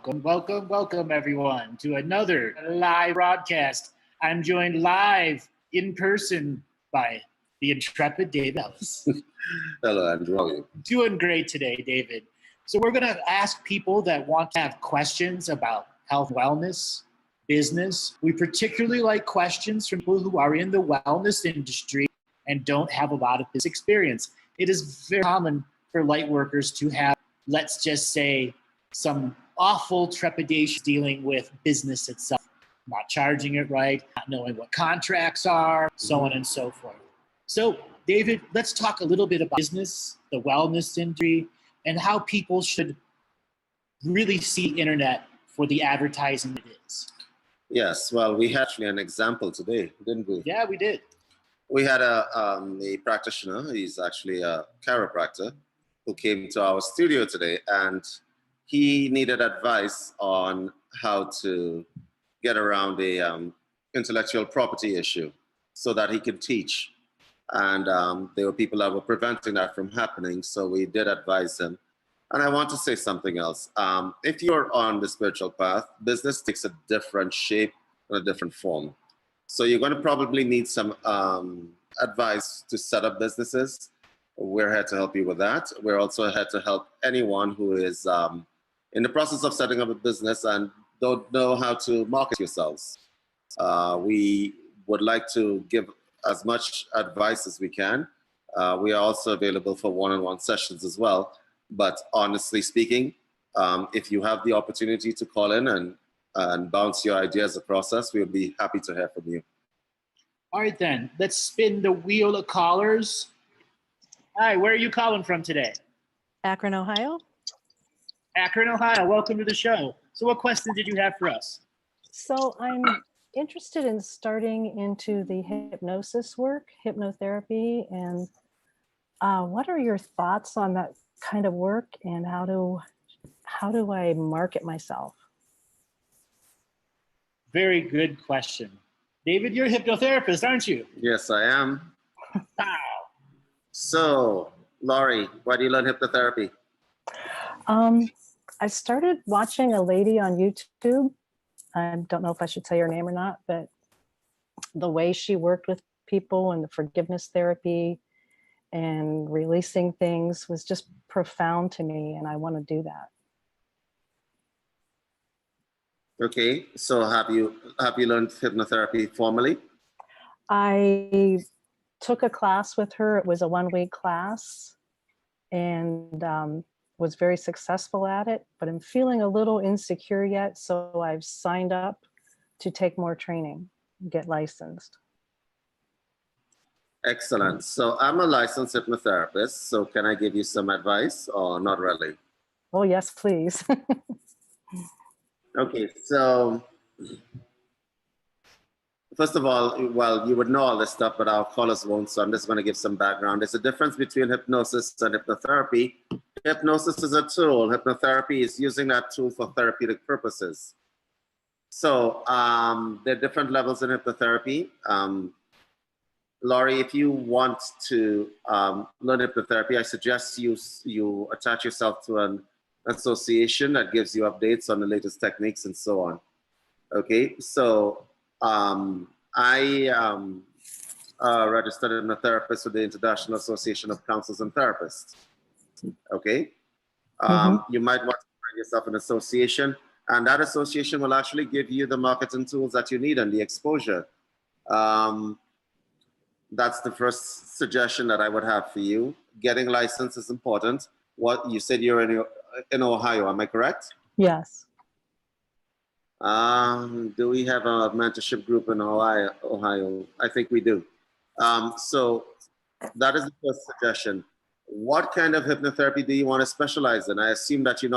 Welcome, everyone, to another live broadcast. I'm joined live in person by the intrepid Dave Ellis. Hello, Andrew. How are you? Doing great today, David. So we're going to ask people that want to have questions about health, wellness, business. We particularly like questions from people who are in the wellness industry and don't have a lot of this experience. It is very common for light workers to have, let's just say, some awful trepidation dealing with business itself, not charging it right, not knowing what contracts are, so on and so forth. So, David, let's talk a little bit about business, the wellness industry, and how people should really see the internet for the advertising it is. Yes, well, we had actually an example today, didn't we? Yeah, we did. We had a practitioner, he's actually a chiropractor, who came to our studio today, and he needed advice on how to get around a intellectual property issue so that he could teach. And there were people that were preventing that from happening, so we did advise him. And I want to say something else. If you're on the spiritual path, business takes a different shape and a different form. So you're going to probably need some advice to set up businesses. We're here to help you with that. We're also here to help anyone who is in the process of setting up a business and don't know how to market yourselves. We would like to give as much advice as we can. We are also available for one-on-one sessions as well. But honestly speaking, if you have the opportunity to call in and bounce your ideas across us, we'll be happy to hear from you. All right, then. Let's spin the wheel of callers. Hi, where are you calling from today? Akron, Ohio. Akron, Ohio. Welcome to the show. So what question did you have for us? So I'm interested in starting into the hypnosis work, hypnotherapy, and what are your thoughts on that kind of work, and how do I market myself? Very good question. David, you're a hypnotherapist, aren't you? Yes, I am. Wow. So, Laurie, why do you learn hypnotherapy? I started watching a lady on YouTube. I don't know if I should say her name or not, but the way she worked with people and the forgiveness therapy and releasing things was just profound to me, and I want to do that. Okay, so have you learned hypnotherapy formally? I took a class with her. It was a 1-week class, and was very successful at it, but I'm feeling a little insecure yet, so I've signed up to take more training, get licensed. Excellent. So I'm a licensed hypnotherapist, so can I give you some advice or not really? Oh, yes, please. Okay, so first of all, well, you would know all this stuff, but our callers won't, so I'm just going to give some background. There's a difference between hypnosis and hypnotherapy. Hypnosis is a tool. Hypnotherapy is using that tool for therapeutic purposes. So there are different levels in hypnotherapy. Laurie, if you want to learn hypnotherapy, I suggest you attach yourself to an association that gives you updates on the latest techniques and so on. Okay, so I am a registered hypnotherapist with the International Association of Counselors and Therapists. Okay, you might want to find yourself an association, and that association will actually give you the marketing tools that you need and the exposure. That's the first suggestion that I would have for you. Getting licensed is important. What you said, you're in Ohio, am I correct? Yes. Do we have a mentorship group in Ohio? I think we do. So that is the first suggestion. What kind of hypnotherapy do you want to specialize in? I assume that you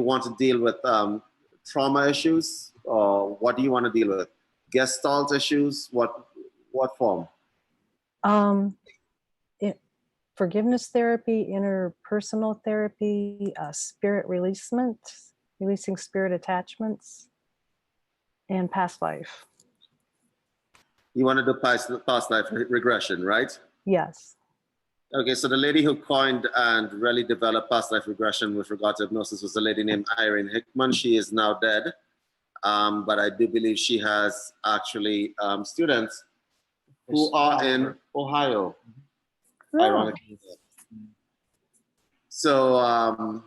want to deal with trauma issues, or what do you want to deal with? Gestalt issues? What form? Forgiveness therapy, interpersonal therapy, spirit releasing spirit attachments, and past life. You want to do past life regression, right? Yes. Okay, so the lady who coined and really developed past life regression with regard to hypnosis was a lady named Irene Hickman. She is now dead, but I do believe she has actually students who are in Ohio, ironically. So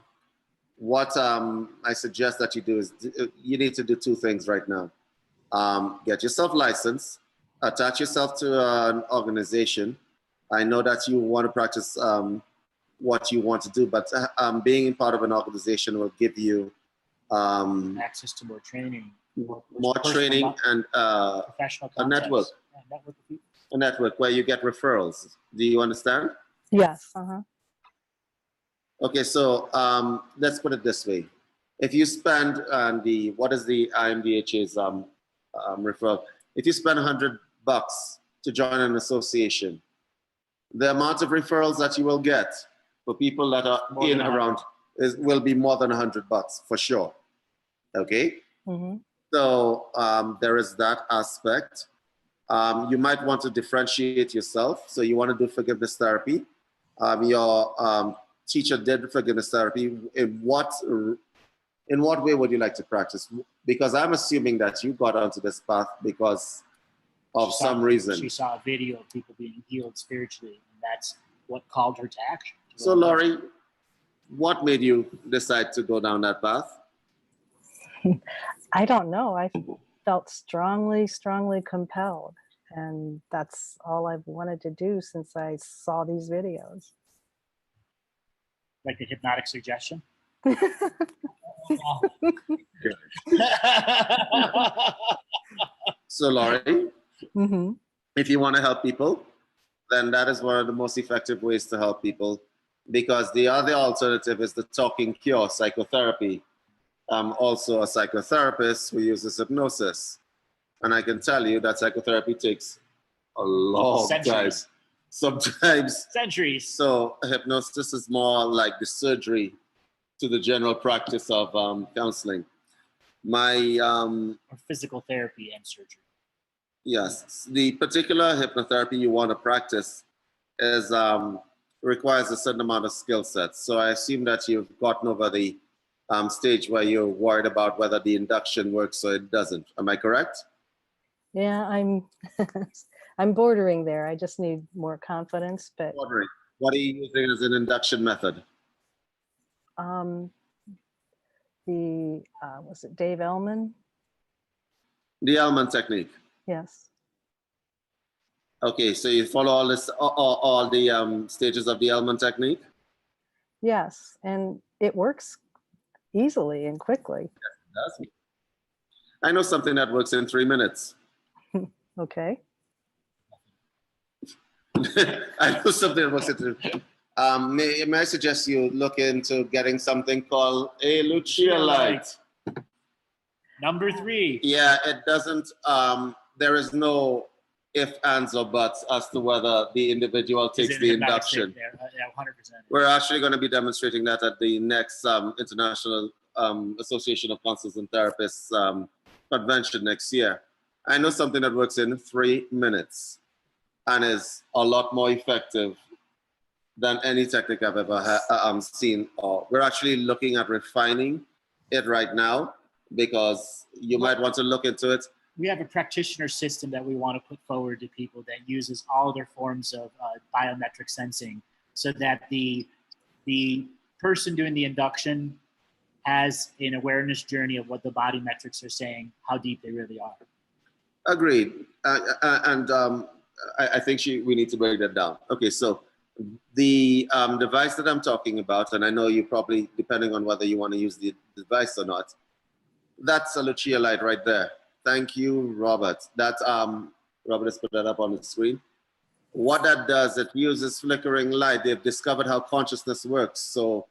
what I suggest that you do is you need to do two things right now. Get yourself licensed, attach yourself to an organization. I know that you want to practice what you want to do, but being part of an organization will give you access to more training, more training and professional a network. Yeah, network of people. A network where you get referrals. Do you understand? Yes. Okay, so let's put it this way. If you spend what is the IMDH's referral? If you spend $100 to join an association, the amount of referrals that you will get for people that are in around will be more than $100 for sure. Okay. So there is that aspect. You might want to differentiate yourself. So you want to do forgiveness therapy. Your teacher did forgiveness therapy. In what way would you like to practice? Because I'm assuming that you got onto this path because of some reason. She saw a video of people being healed spiritually, and that's what called her to action. So Laurie, what made you decide to go down that path? I don't know. I felt strongly compelled. And that's all I've wanted to do since I saw these videos. Like the hypnotic suggestion? So Laurie, if you want to help people, then that is one of the most effective ways to help people, because the other alternative is the talking cure, psychotherapy. I'm also a psychotherapist who uses hypnosis. And I can tell you that psychotherapy takes a long time. Sometimes centuries. So hypnosis is more like the surgery to the general practice of counseling. Or physical therapy and surgery. Yes, the particular hypnotherapy you want to practice is requires a certain amount of skill sets. So I assume that you've gotten over the stage where you're worried about whether the induction works or it doesn't. Am I correct? Yeah, I'm bordering there. I just need more confidence. But bordering. What are you using as an induction method? Was it Dave Ellman? The Ellman technique. Yes. Okay, so you follow all the stages of the Ellman technique? Yes, and it works easily and quickly. Yes, it does. I know something that works in 3 minutes. Okay. I know something that works in 3 minutes. May I suggest you look into getting something called a Lucia light? Number 3. Yeah, it doesn't, there is no if, ands, or buts as to whether the individual takes the induction. Yeah, 100%. We're actually going to be demonstrating that at the next International Association of Counselors and Therapists convention next year. I know something that works in 3 minutes and is a lot more effective than any technique I've ever seen. We're actually looking at refining it right now because you might want to look into it. We have a practitioner system that we want to put forward to people that uses all their forms of biometric sensing, so that the person doing the induction has an awareness journey of what the body metrics are saying, how deep they really are. Agreed. I think we need to break that down. Okay, so the device that I'm talking about, and I know you probably, depending on whether you want to use the device or not, that's a Lucia light right there. Thank you, Robert. That Robert has put that up on the screen. What that does, it uses flickering light. They've discovered how consciousness works. So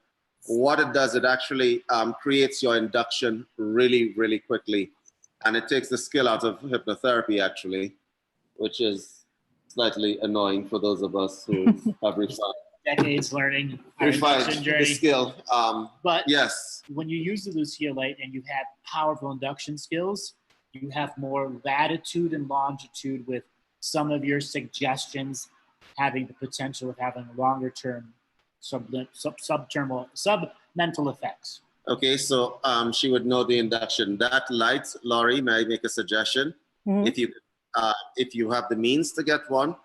what it does, it actually creates your induction really, really quickly. And it takes the skill out of hypnotherapy, actually, which is slightly annoying for those of us who have refined. Decades learning the skill. But yes, when you use the Lucia light and you have powerful induction skills, you have more latitude and longitude with some of your suggestions having the potential of having longer term submental effects. Okay, so she would know the induction. That light, Laurie, may I make a suggestion? Mhm. If you have the means to get one,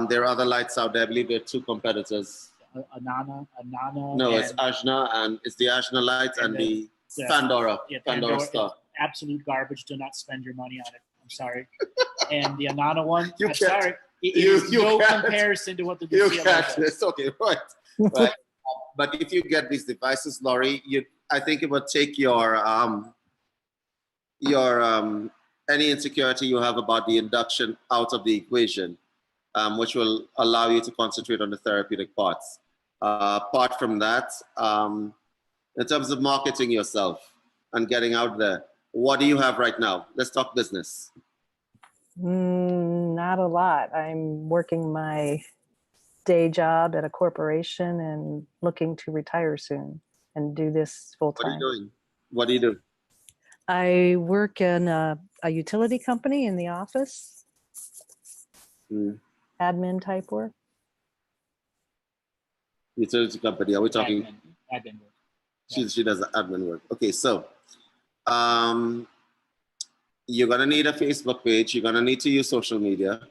there are other lights out there. I believe there are two competitors. Anana. No, it's Ajna, and it's the Ajna light and the Pandora. Yeah, Pandora Star. Absolute garbage. Do not spend your money on it. I'm sorry. And the Anana one, You I'm can't. sorry. It is no comparison to what the You DCLO can't. does. It's okay, right? Right. But if you get these devices, Laurie, I think it would take your any insecurity you have about the induction out of the equation, which will allow you to concentrate on the therapeutic parts. Apart from that, in terms of marketing yourself and getting out there, what do you have right now? Let's talk business. Not a lot. I'm working my day job at a corporation and looking to retire soon and do this full time. What are you doing? What do you do? I work in a utility company in the office, admin type work. Utility company. Are we talking? Admin work. She does the admin work. Okay, so you're gonna need a Facebook page. You're gonna need to use social media.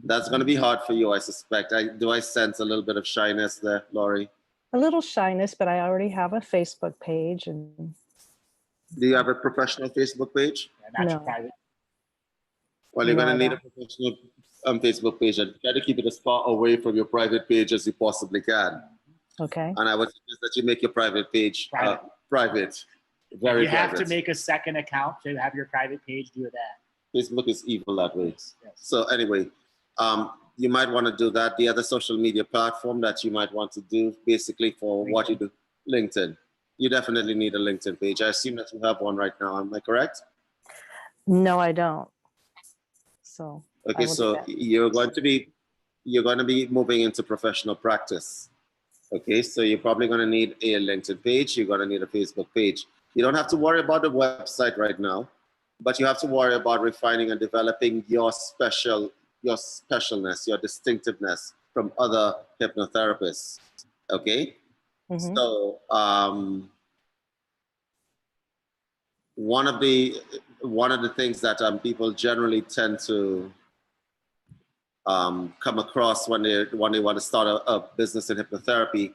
That's gonna be hard for you, I suspect. Do I sense a little bit of shyness there, Laurie? A little shyness, but I already have a Facebook page. And do you have a professional Facebook page? Yeah, not your private. Well, you're gonna need a professional Facebook page, and try to keep it as far away from your private page as you possibly can. Okay. And I would suggest that you make your private page private. Very you have private. to make a second account to have your private page do that. Facebook is evil that way. Yes. So anyway, you might want to do that. The other social media platform that you might want to do basically for what you do, LinkedIn. You definitely need a LinkedIn page. I assume that you have one right now. Am I correct? No, I don't. So okay, so you're going to be moving into professional practice. Okay, so you're probably going to need a LinkedIn page. You're going to need a Facebook page. You don't have to worry about the website right now, but you have to worry about refining and developing your specialness, your distinctiveness from other hypnotherapists. Okay, so one of the things that people generally tend to come across when they want to start a business in hypnotherapy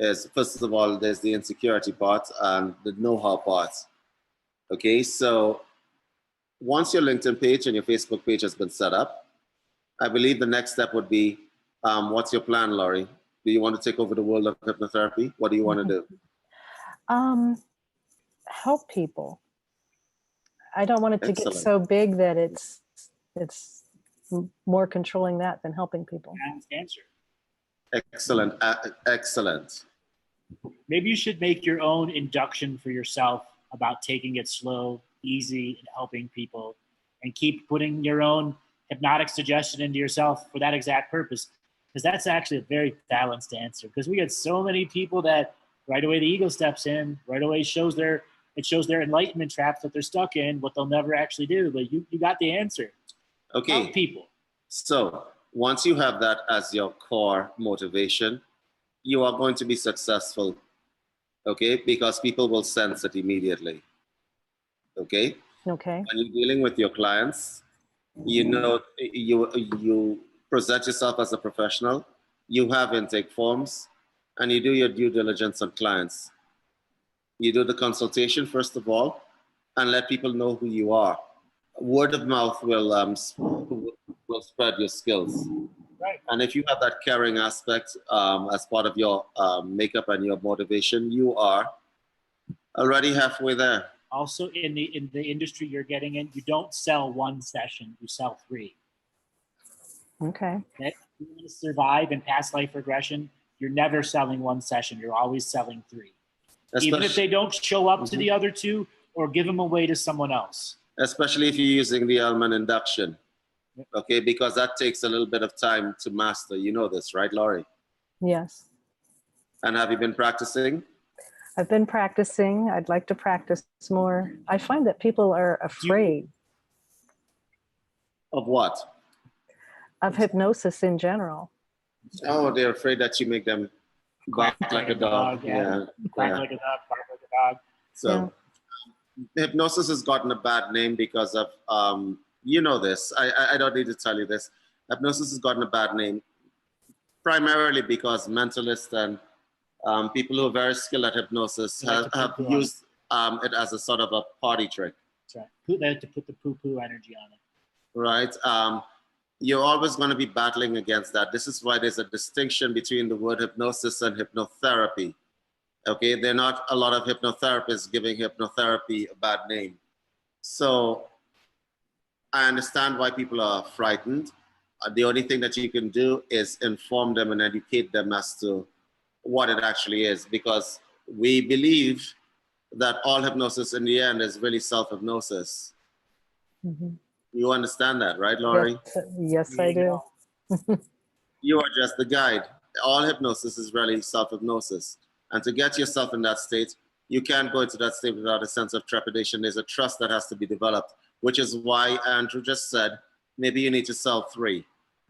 is, first of all, there's the insecurity part and the know-how part. Okay, so once your LinkedIn page and your Facebook page has been set up, I believe the next step would be, what's your plan, Laurie? Do you want to take over the world of hypnotherapy? What do you want to do? Help people. I don't want it to get so big that it's more controlling that than helping people. Answer. Excellent, excellent. Maybe you should make your own induction for yourself about taking it slow, easy, and helping people, and keep putting your own hypnotic suggestion into yourself for that exact purpose. Because that's actually a very balanced answer. Because we get so many people that right away the ego steps in, right away shows their enlightenment traps that they're stuck in, what they'll never actually do. But you got the answer. Okay. Help people. So once you have that as your core motivation, you are going to be successful, okay? Because people will sense it immediately, okay? Okay. When you're dealing with your clients, you know, you present yourself as a professional, you have intake forms, and you do your due diligence on clients. You do the consultation, first of all, and let people know who you are. Word of mouth will spread your skills. Right. And if you have that caring aspect as part of your makeup and your motivation, you are already halfway there. Also, in the industry you're getting in, you don't sell one session, you sell 3. Okay. If you want to survive in past life regression, you're never selling one session. You're always selling 3. Even if they don't show up to the other 2, or give them away to someone else. Especially if you're using the Elman induction. Okay, because that takes a little bit of time to master. You know this, right, Laurie? Yes. And have you been practicing? I've been practicing. I'd like to practice more. I find that people are afraid. Of what? Of hypnosis in general. Oh, they're afraid that you make them bark like a dog. Yeah. Quack like a dog, bark like a dog. So hypnosis has gotten a bad name because of, you know this, I don't need to tell you this. Hypnosis has gotten a bad name primarily because mentalists and people who are very skilled at hypnosis have used it as a sort of a party trick. That's right. They have to put the poo-poo energy on it. Right. You're always going to be battling against that. This is why there's a distinction between the word hypnosis and hypnotherapy. Okay, there are not a lot of hypnotherapists giving hypnotherapy a bad name. So I understand why people are frightened. The only thing that you can do is inform them and educate them as to what it actually is, because we believe that all hypnosis in the end is really self-hypnosis. Mm-hmm. You understand that, right, Laurie? Yes, I do. You are just the guide. All hypnosis is really self-hypnosis. And to get yourself in that state, you can't go into that state without a sense of trepidation. There's a trust that has to be developed, which is why Andrew just said, maybe you need to sell 3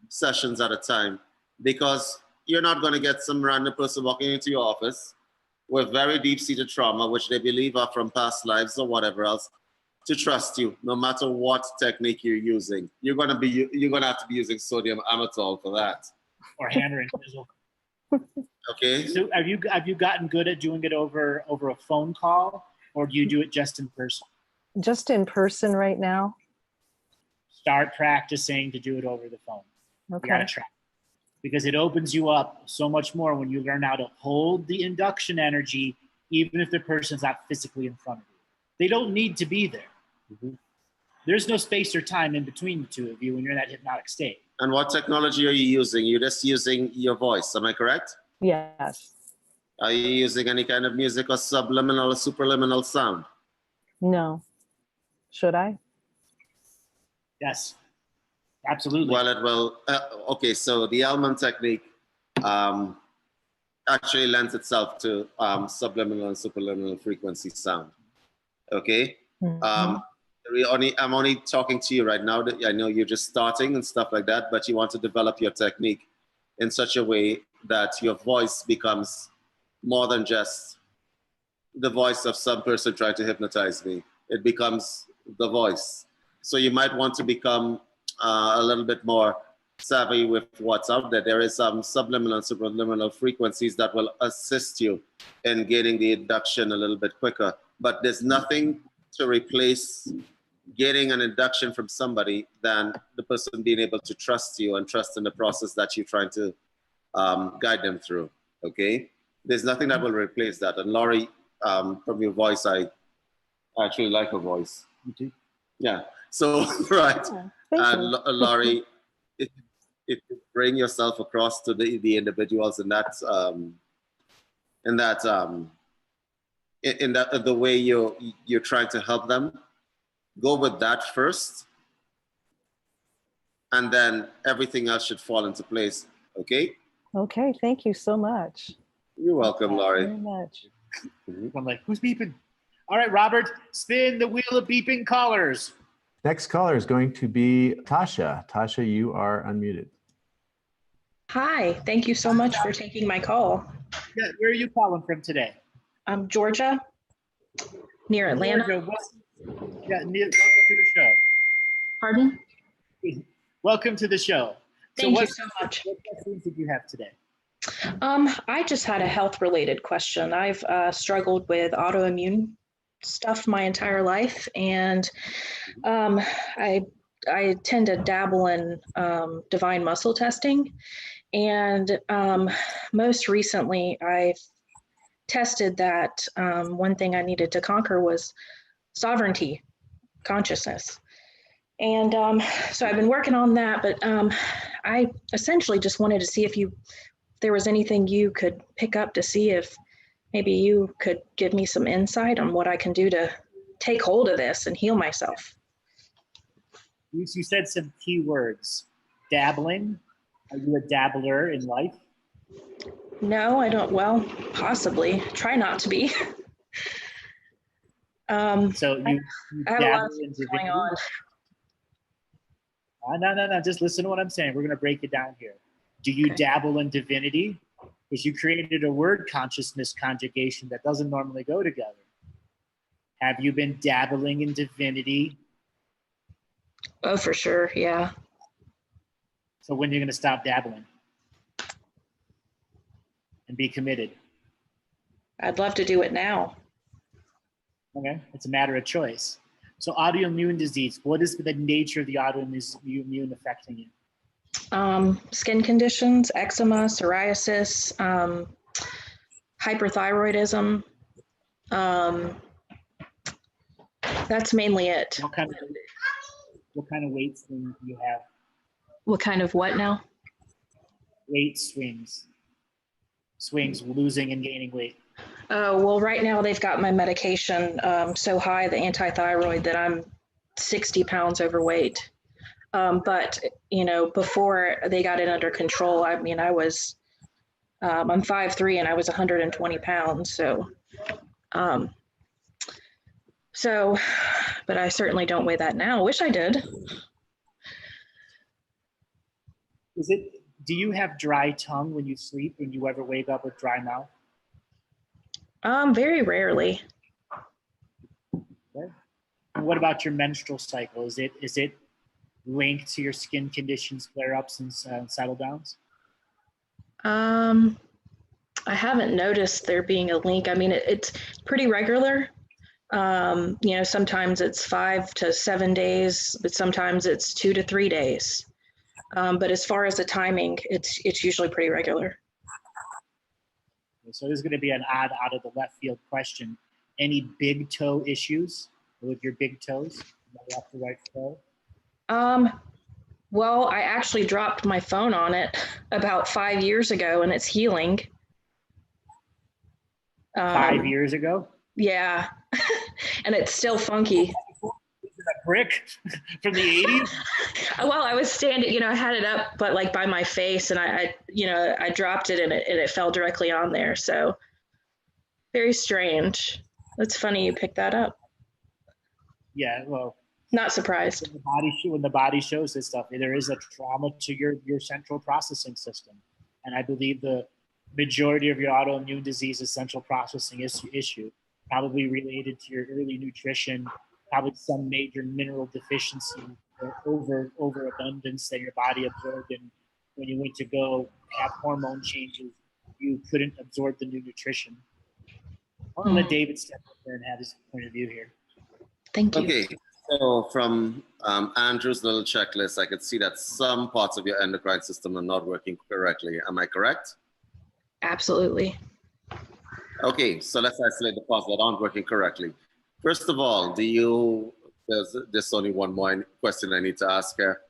sessions at a time, because you're not going to get some random person walking into your office with very deep-seated trauma, which they believe are from past lives or whatever else, to trust you, no matter what technique you're using. You're gonna have to be using sodium amytal for that. Or hammer and chisel. Okay. So have you gotten good at doing it over a phone call, or do you do it just in person? Just in person right now. Start practicing to do it over the phone. Okay. You gotta try, because it opens you up so much more when you learn how to hold the induction energy, even if the person's not physically in front of you. They don't need to be there. Mm-hmm. There's no space or time in between the two of you when you're in that hypnotic state. And what technology are you using? You're just using your voice, am I correct? Yes. Are you using any kind of music or subliminal or superliminal sound? No. Should I? Yes, absolutely. Well, it will. Okay, so the Elman technique actually lends itself to subliminal and superliminal frequency sound. Okay. Mm-hmm. I'm only talking to you right now. That I know you're just starting and stuff like that, but you want to develop your technique in such a way that your voice becomes more than just the voice of some person trying to hypnotize me. It becomes the voice. So you might want to become a little bit more savvy with what's out there. There is some subliminal and superliminal frequencies that will assist you in getting the induction a little bit quicker. But there's nothing to replace getting an induction from somebody than the person being able to trust you and trust in the process that you're trying to guide them through. Okay? There's nothing that will replace that. And Laurie, from your voice, I actually like her voice. You do? Yeah. So, right. Yeah, Laurie, if you bring yourself across to the individuals in the way you're trying to help them, go with that first, and then everything else should fall into place. Okay? Okay, thank you so much. You're welcome, Laurie. Very much. I'm like, who's beeping? All right, Robert, spin the wheel of beeping callers. Next caller is going to be Tasha. Tasha, you are unmuted. Hi, thank you so much for taking my call. Yeah, where are you calling from today? Georgia, near Atlanta. Georgia, welcome to the show. Pardon? Welcome to the show. Thank you so much. What questions did you have today? I just had a health-related question. I've struggled with autoimmune stuff my entire life, and I tend to dabble in divine muscle testing. And most recently, I tested that one thing I needed to conquer was sovereignty consciousness. And so I've been working on that, but I essentially just wanted to see if there was anything you could pick up to see if maybe you could give me some insight on what I can do to take hold of this and heal myself. You said some key words. Dabbling. Are you a dabbler in life? No, I don't. Well, possibly. Try not to be. So you I have a lot of dabble things into going on. No. Just listen to what I'm saying. We're going to break it down here. Do you Okay. dabble in divinity? Because you created a word consciousness conjugation that doesn't normally go together. Have you been dabbling in divinity? Oh, for sure. Yeah. So when are you going to stop dabbling and be committed? I'd love to do it now. Okay, it's a matter of choice. So autoimmune disease, what is the nature of the autoimmune affecting you? Skin conditions, eczema, psoriasis, hyperthyroidism. That's mainly it. What kind of weight swings do you have? What kind of what now? Weight swings, losing and gaining weight. Oh, well, right now they've got my medication so high, the anti-thyroid, that I'm 60 pounds overweight. But, you know, before they got it under control, I mean, I'm 5'3" and I was 120 pounds. But I certainly don't weigh that now. Wish I did. Do you have dry tongue when you sleep, when you ever wake up with dry mouth? Very rarely. Okay. And what about your menstrual cycle? Is it linked to your skin conditions, flare-ups, and settle downs? I haven't noticed there being a link. I mean, it's pretty regular. You know, sometimes it's 5 to 7 days, but sometimes it's 2 to 3 days. But as far as the timing, it's usually pretty regular. So this is going to be an odd, out of the left field question. Any big toe issues with your big toes, left or right toe? Well, I actually dropped my phone on it about 5 years ago, and it's healing. 5 years ago? Yeah, and it's still funky. A brick from the 80s? Well, I was standing, you know, I had it up, but like by my face, and I dropped it, and it fell directly on there. So very strange. That's funny you picked that up. Yeah, well, not surprised. When the body shows this stuff, there is a trauma to your central processing system, and I believe the majority of your autoimmune disease is central processing issue, probably related to your early nutrition, probably some major mineral deficiency or overabundance that your body absorbed, and when you went to go have hormone changes, you couldn't absorb the new nutrition. I'm gonna let David step up there and have his point of view here. Thank you. Okay, so from Andrew's little checklist, I could see that some parts of your endocrine system are not working correctly. Am I correct? Absolutely. Okay, so let's isolate the parts that aren't working correctly. First of all, there's only one more question I need to ask here.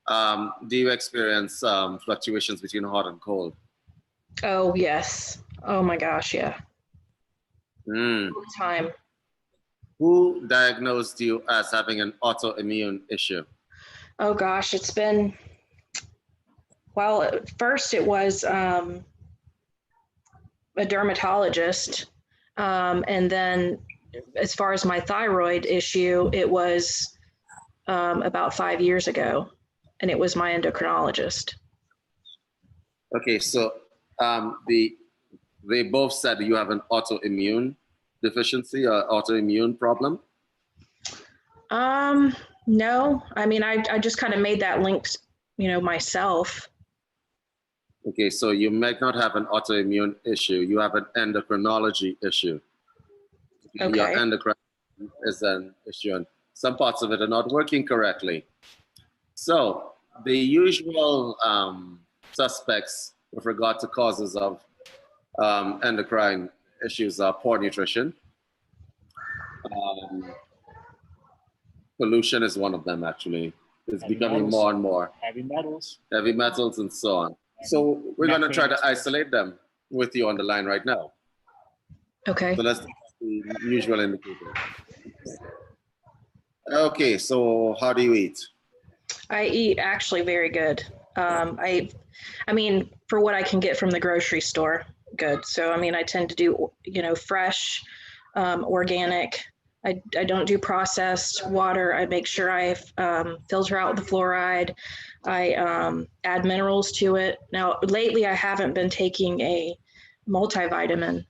Do you experience fluctuations between hot and cold? Oh, yes. Oh my gosh, yeah. All the time. Who diagnosed you as having an autoimmune issue? Oh gosh, it's been, well, at first it was a dermatologist. And then as far as my thyroid issue, it was about 5 years ago, and it was my endocrinologist. Okay, so they both said you have an autoimmune deficiency or autoimmune problem? No, I mean, I just kind of made that link, you know, myself. Okay, so you might not have an autoimmune issue. You have an endocrinology issue. Okay. Your endocrine is an issue, and some parts of it are not working correctly. So the usual suspects with regard to causes of endocrine issues are poor nutrition. Pollution is one of them, actually. It's becoming more and more. Heavy metals. Heavy metals and so on. So we're going to try to isolate them with you on the line right now. Okay. So let's take the usual indicator. Okay, so how do you eat? I eat actually very good. I mean, for what I can get from the grocery store, good. So, I mean, I tend to do, you know, fresh, organic, I don't do processed water. I make sure I filter out the fluoride. I add minerals to it. Now, lately, I haven't been taking a multivitamin.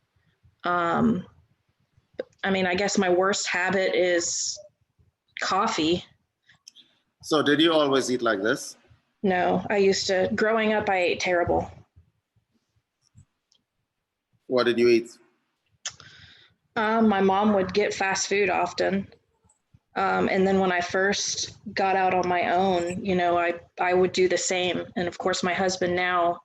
I mean, I guess my worst habit is coffee. So did you always eat like this? No, I used to, growing up, I ate terrible. What did you eat? My mom would get fast food often. And then when I first got out on my own, you know, I would do the same. And of course, my husband now,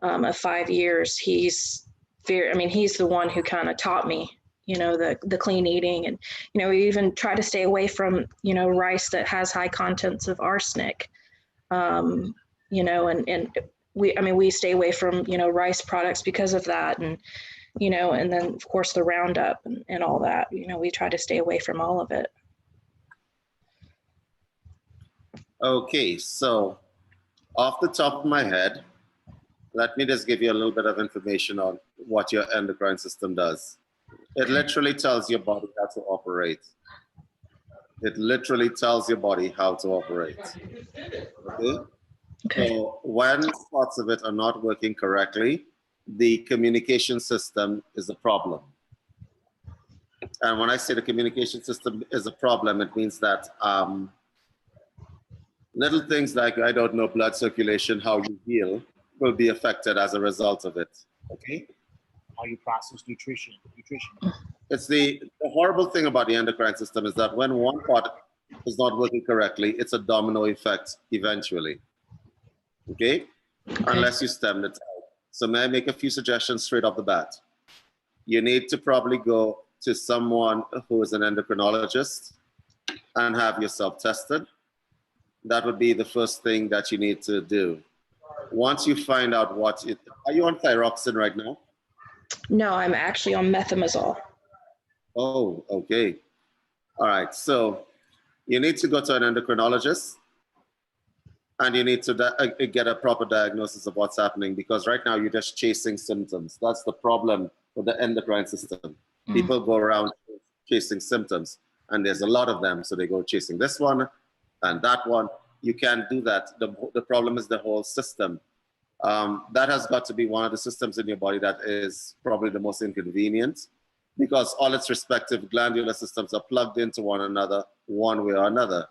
of 5 years, he's the one who kind of taught me, you know, the clean eating. And, you know, we even try to stay away from, you know, rice that has high contents of arsenic, you know, and we stay away from, you know, rice products because of that. And, you know, and then of course the Roundup and all that, you know, we try to stay away from all of it. Okay, so off the top of my head, let me just give you a little bit of information on what your endocrine system does. It literally tells your body how to operate. It literally tells your body how to operate. Okay? So when parts of it are not working correctly, the communication system is a problem. And when I say the communication system is a problem, it means that little things like, I don't know, blood circulation, how you heal, will be affected as a result of it. Okay? How you process nutrition. It's the horrible thing about the endocrine system is that when one part is not working correctly, it's a domino effect eventually. Okay? Unless you stem it out. So may I make a few suggestions straight off the bat? You need to probably go to someone who is an endocrinologist and have yourself tested. That would be the first thing that you need to do. Once you find out are you on thyroxine right now? No, I'm actually on methimazole. Oh, okay. All right. So you need to go to an endocrinologist and you need to get a proper diagnosis of what's happening, because right now you're just chasing symptoms. That's the problem with the endocrine system. People go around chasing symptoms, and there's a lot of them. So they go chasing this one and that one. You can't do that. The problem is the whole system. That has got to be one of the systems in your body that is probably the most inconvenient, because all its respective glandular systems are plugged into one another one way or another.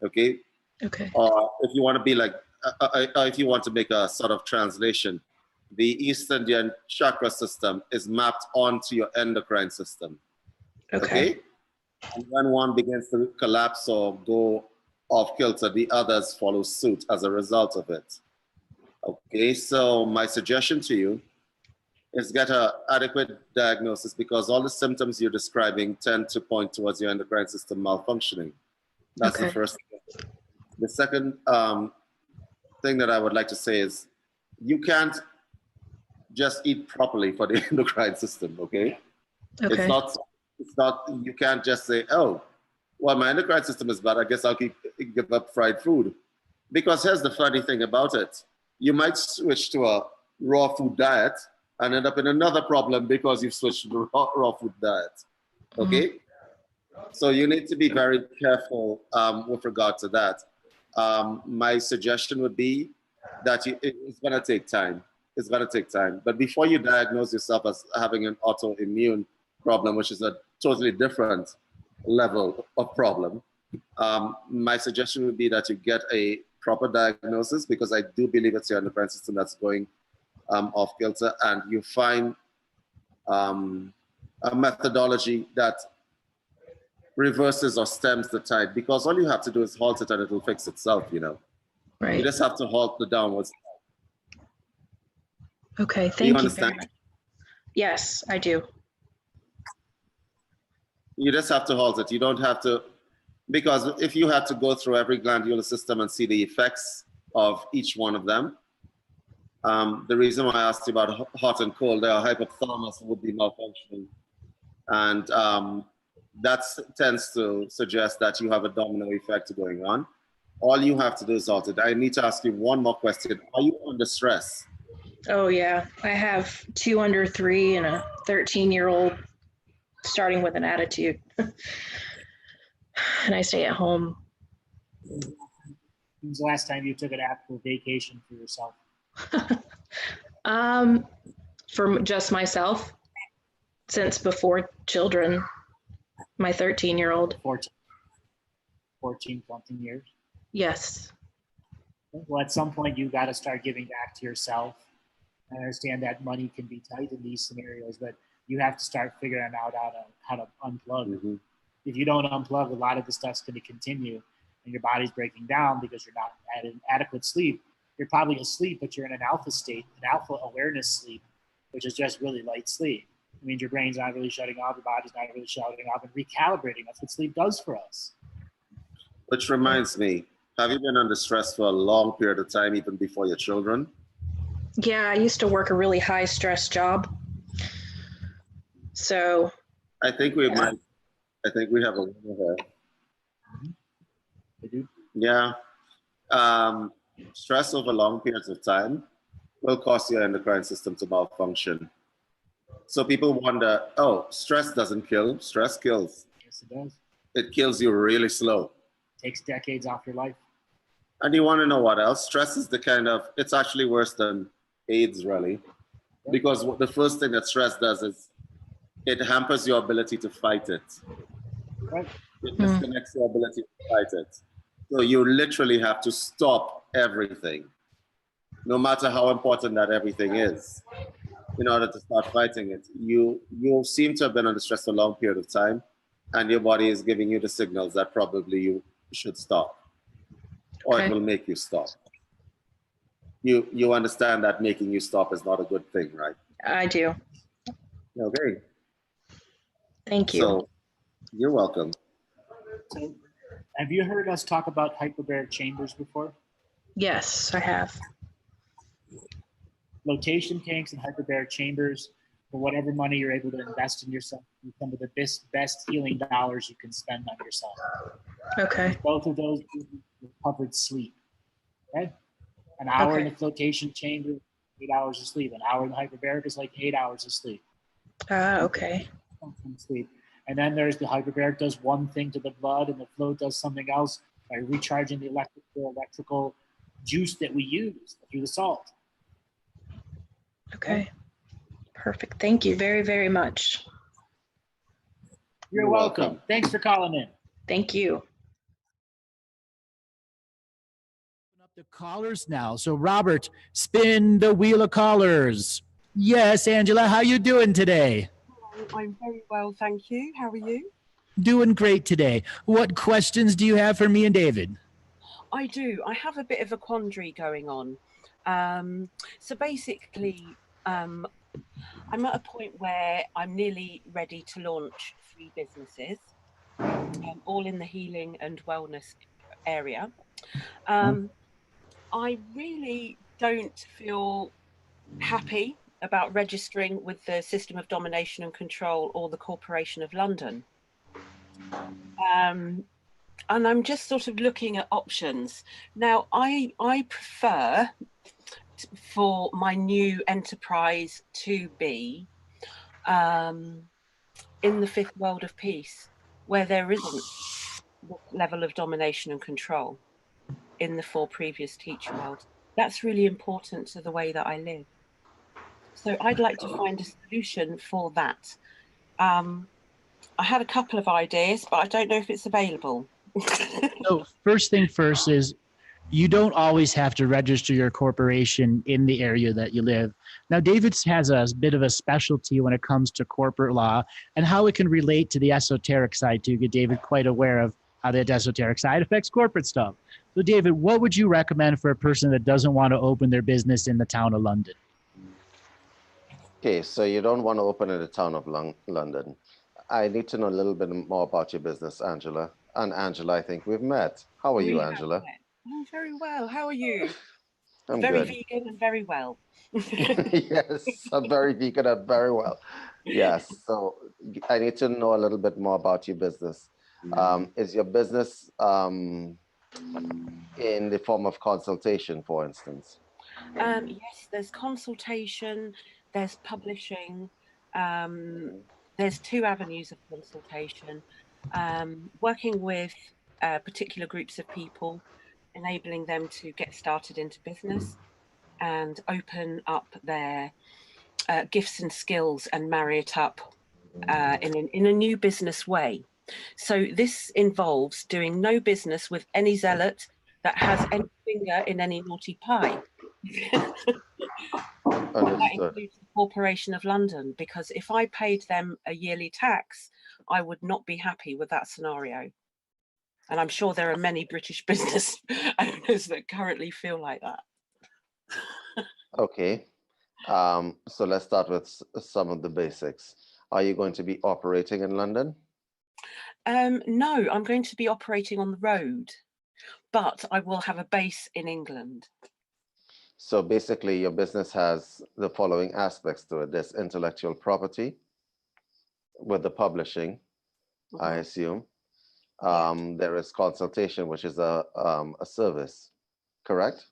Okay? Okay. Or if you want to be like, if you want to make a sort of translation, the East Indian chakra system is mapped onto your endocrine system. Okay? And when one begins to collapse or go off kilter, the others follow suit as a result of it. Okay, so my suggestion to you is get an adequate diagnosis, because all the symptoms you're describing tend to point towards your endocrine system malfunctioning. That's the first thing. The second thing that I would like to say is you can't just eat properly for the endocrine system, okay? It's not, you can't just say, oh, well, my endocrine system is bad, I guess I'll give up fried food. Because here's the funny thing about it. You might switch to a raw food diet and end up in another problem because you've switched to the raw food diet, okay? So you need to be very careful with regard to that. My suggestion would be that it's gonna take time. It's gonna take time. But before you diagnose yourself as having an autoimmune problem, which is a totally different level of problem, my suggestion would be that you get a proper diagnosis, because I do believe it's your endocrine system that's going off kilter, and you find a methodology that reverses or stems the tide, because all you have to do is halt it and it'll fix itself, you know. Right. You just have to halt the downwards. Okay, thank you. Do you understand? Very much. Yes, I do. You just have to halt it. You don't have to, because if you had to go through every glandular system and see the effects of each one of them, the reason why I asked you about hot and cold, their hypothalamus would be malfunctioning. And that tends to suggest that you have a domino effect going on. All you have to do is halt it. I need to ask you one more question. Are you under stress? Oh yeah, I have 2 under 3 and a 13-year-old. starting with an attitude. And I stay at home. When's the last time you took an actual vacation for yourself? For just myself, since before children, my 13-year-old. 14 something years. Yes. Well, at some point you got to start giving back to yourself. I understand that money can be tight in these scenarios, but you have to start figuring out how to unplug. Mm-hmm. If you don't unplug, a lot of the stuff's going to continue, and your body's breaking down because you're not at an adequate sleep. You're probably asleep, but you're in an alpha state, an alpha awareness sleep, which is just really light sleep. It means your brain's not really shutting off, your body's not really shutting off, and recalibrating. That's what sleep does for us. Which reminds me, have you been under stress for a long period of time, even before your children? Yeah, I used to work a really high stress job. So I think we have a winner here. Yeah. Stress over long periods of time will cause your endocrine system to malfunction. So people wonder, oh, stress doesn't kill. Stress kills. Yes, it does. It kills you really slow. Takes decades off your life. And you want to know what else? Stress is it's actually worse than AIDS, really. Because the first thing that stress does is it hampers your ability to fight it. Right. It disconnects your ability to fight it. So you literally have to stop everything, no matter how important that everything is, in order to start fighting it. You seem to have been under stress for a long period of time, and your body is giving you the signals that probably you should stop, or it will make you stop. You understand that making you stop is not a good thing, right? I do. Okay. Thank you. So you're welcome. So, have you heard us talk about hyperbaric chambers before? Yes, I have. Flotation tanks and hyperbaric chambers, for whatever money you're able to invest in yourself, some of the best healing dollars you can spend on yourself. Okay. Both of those recovered sleep. Okay? An hour in the flotation chamber, 8 hours of sleep. An hour in the hyperbaric is like 8 hours of sleep. Okay. Sleep. And then there's the hyperbaric does one thing to the blood, and the float does something else by recharging the electrical juice that we use through the salt. Okay. Perfect. Thank you very, very much. You're welcome. Thanks for calling in. Thank you. Open up the callers now. So Robert, spin the wheel of callers. Yes, Angela, how you doing today? I'm very well, thank you. How are you? Doing great today. What questions do you have for me and David? I do. I have a bit of a quandary going on. So basically, I'm at a point where I'm nearly ready to launch 3 businesses, all in the healing and wellness area. I really don't feel happy about registering with the System of Domination and Control or the Corporation of London. And I'm just sort of looking at options. Now, I prefer for my new enterprise to be in the 5th world of peace, where there isn't the level of domination and control in the 4 previous teaching worlds. That's really important to the way that I live. So I'd like to find a solution for that. I had a couple of ideas, but I don't know if it's available. So first thing first is you don't always have to register your corporation in the area that you live. Now, David has a bit of a specialty when it comes to corporate law and how it can relate to the esoteric side too. Get David quite aware of how that esoteric side affects corporate stuff. So David, what would you recommend for a person that doesn't want to open their business in the town of London? Okay, so you don't want to open in the town of London. I need to know a little bit more about your business, Angela. And Angela, I think we've met. How are you, Angela? I'm very well. How are you? I'm very good. Vegan and very well. Yes, I'm very vegan and very well. Yes, so I need to know a little bit more about your business. Is your business in the form of consultation, for instance? Yes, there's consultation, there's publishing, there's two avenues of consultation. Working with particular groups of people, enabling them to get started into business and open up their gifts and skills and marry it up in a new business way. So this involves doing no business with any zealot that has any finger in any naughty pie. That includes the Corporation of London, because if I paid them a yearly tax, I would not be happy with that scenario. And I'm sure there are many British business owners that currently feel like that. Okay. So let's start with some of the basics. Are you going to be operating in London? No, I'm going to be operating on the road, but I will have a base in England. So basically, your business has the following aspects to it. There's intellectual property with the publishing, I assume. There is consultation, which is a service, correct?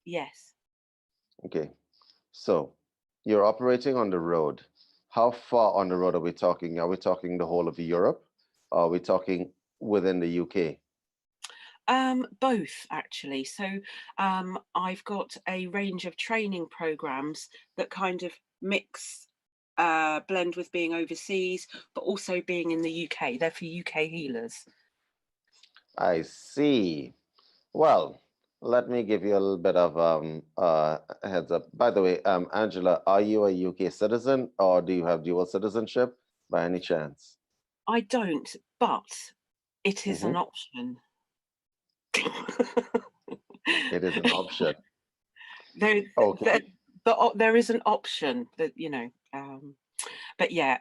Yes. Okay. So you're operating on the road. How far on the road are we talking? Are we talking the whole of Europe? Or are we talking within the UK? Both, actually. So I've got a range of training programs that kind of mix, blend with being overseas, but also being in the UK. They're for UK healers. I see. Well, let me give you a little bit of a heads up. By the way, Angela, are you a UK citizen or do you have dual citizenship by any chance? I don't, but it is an option. It is an option. There is an option that, you know, but yeah,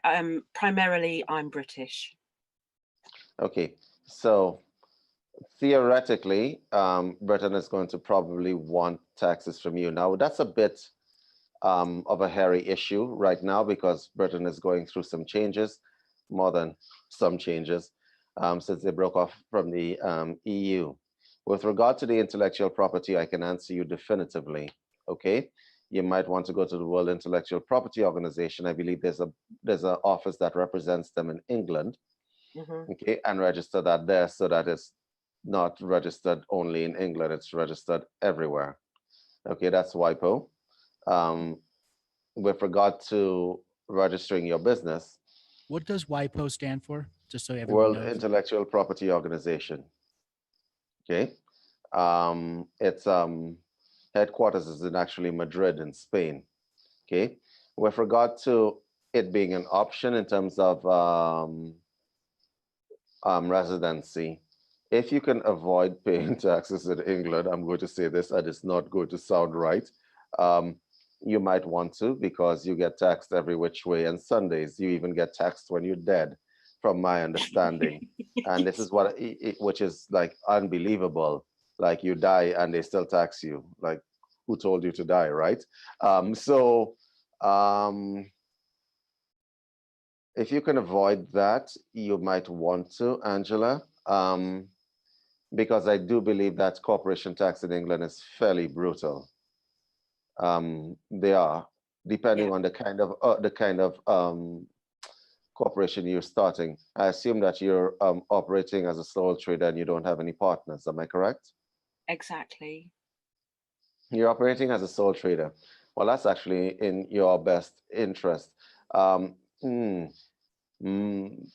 primarily I'm British. Okay, so theoretically, Britain is going to probably want taxes from you. Now, that's a bit of a hairy issue right now because Britain is going through some changes, more than some changes, since they broke off from the EU. With regard to the intellectual property, I can answer you definitively, okay? You might want to go to the World Intellectual Property Organization. I believe there's an office that represents them in England, okay, and register that there so that it's not registered only in England, it's registered everywhere. Okay, that's WIPO. With regard to registering your business. What does WIPO stand for? Just so everyone World knows. Intellectual Property Organization. Okay. Its headquarters is in actually Madrid in Spain. Okay. With regard to it being an option in terms of residency, if you can avoid paying taxes in England, I'm going to say this, and it's not going to sound right. You might want to, because you get taxed every which way, and Sundays you even get taxed when you're dead, from my understanding. And this is what, which is like unbelievable. Like you die and they still tax you. Like, who told you to die, right? If you can avoid that, you might want to, Angela, because I do believe that corporation tax in England is fairly brutal. They are, depending on the kind of corporation you're starting. I assume that you're operating as a sole trader and you don't have any partners. Am I correct? Exactly. You're operating as a sole trader. Well, that's actually in your best interest. The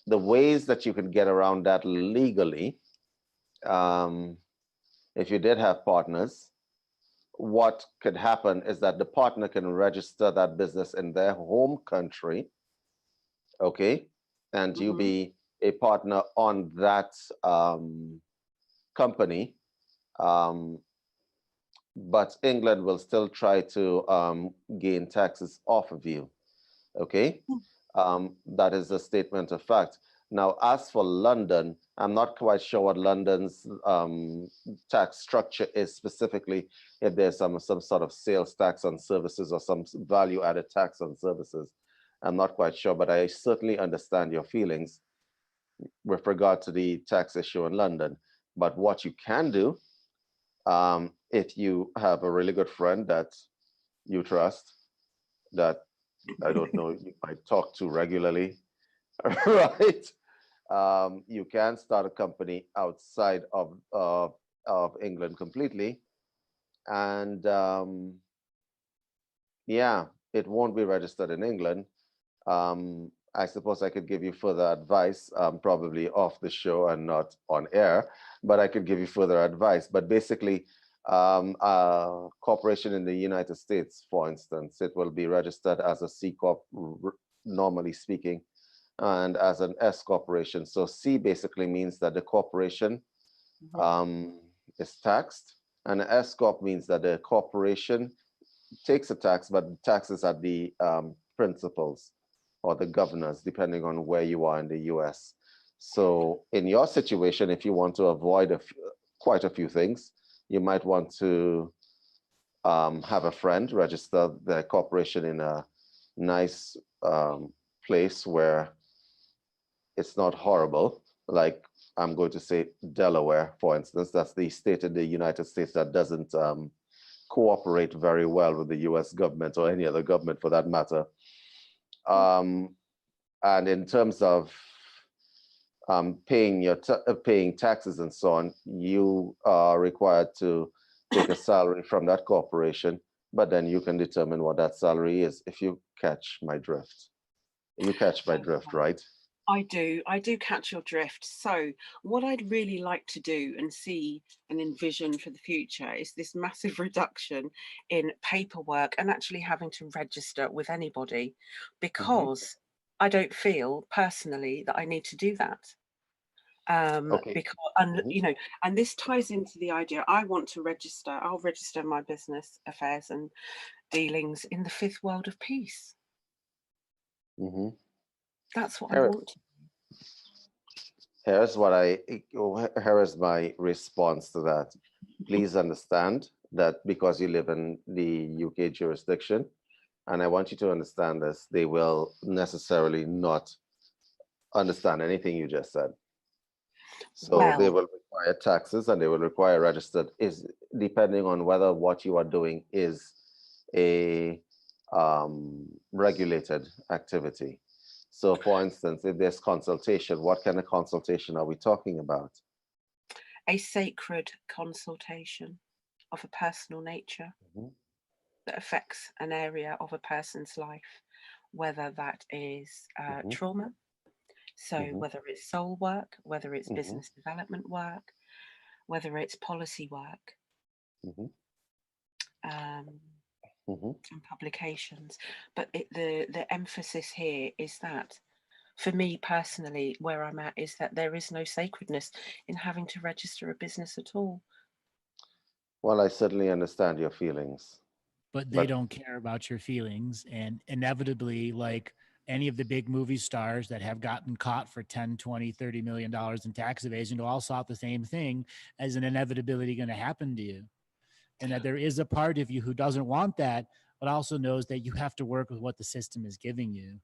ways that you can get around that legally, if you did have partners, what could happen is that the partner can register that business in their home country, okay? And you be a partner on that company, but England will still try to gain taxes off of you, okay? That is a statement of fact. Now, as for London, I'm not quite sure what London's tax structure is specifically, if there's some sort of sales tax on services or some value-added tax on services. I'm not quite sure, but I certainly understand your feelings with regard to the tax issue in London. But what you can do, if you have a really good friend that you trust, that I don't know, you might talk to regularly, right? You can start a company outside of England completely, and yeah, it won't be registered in England. I suppose I could give you further advice, probably off the show and not on air, but I could give you further advice. But basically, a corporation in the United States, for instance, it will be registered as a C Corp, normally speaking, and as an S corporation. So C basically means that the corporation is taxed, and S Corp means that the corporation takes a tax, but taxes at the principals or the governors, depending on where you are in the US. So in your situation, if you want to avoid quite a few things, you might want to have a friend register the corporation in a nice place where it's not horrible. Like, I'm going to say Delaware, for instance. That's the state in the United States that doesn't cooperate very well with the US government, or any other government for that matter. And in terms of paying taxes and so on, you are required to take a salary from that corporation, but then you can determine what that salary is, if you catch my drift. You catch my drift, right? I do catch your drift. So what I'd really like to do and see and envision for the future is this massive reduction in paperwork and actually having to register with anybody, because I don't feel personally that I need to do that. Because, and you know, and this ties into the idea, I want to register, I'll register my business affairs and dealings in the fifth world of peace. That's what I want to do. Here is my response to that. Please understand that because you live in the UK jurisdiction, and I want you to understand this, they will necessarily not understand anything you just said. So they will require taxes, and they will require registered, is depending on whether what you are doing is a regulated activity. So for instance, if there's consultation, what kind of consultation are we talking about? A sacred consultation of a personal nature that affects an area of a person's life, whether that is trauma, so whether it's soul work, whether it's business development work, whether it's policy work, and publications. But the emphasis here is that, for me personally, where I'm at is that there is no sacredness in having to register a business at all. Well, I certainly understand your feelings. But they don't care about your feelings. And inevitably, like any of the big movie stars that have gotten caught for 10, 20, $30 million in tax evasion, all sought the same thing as an inevitability going to happen to you. And that there is a part of you who doesn't want that, but also knows that you have to work with what the system is giving you.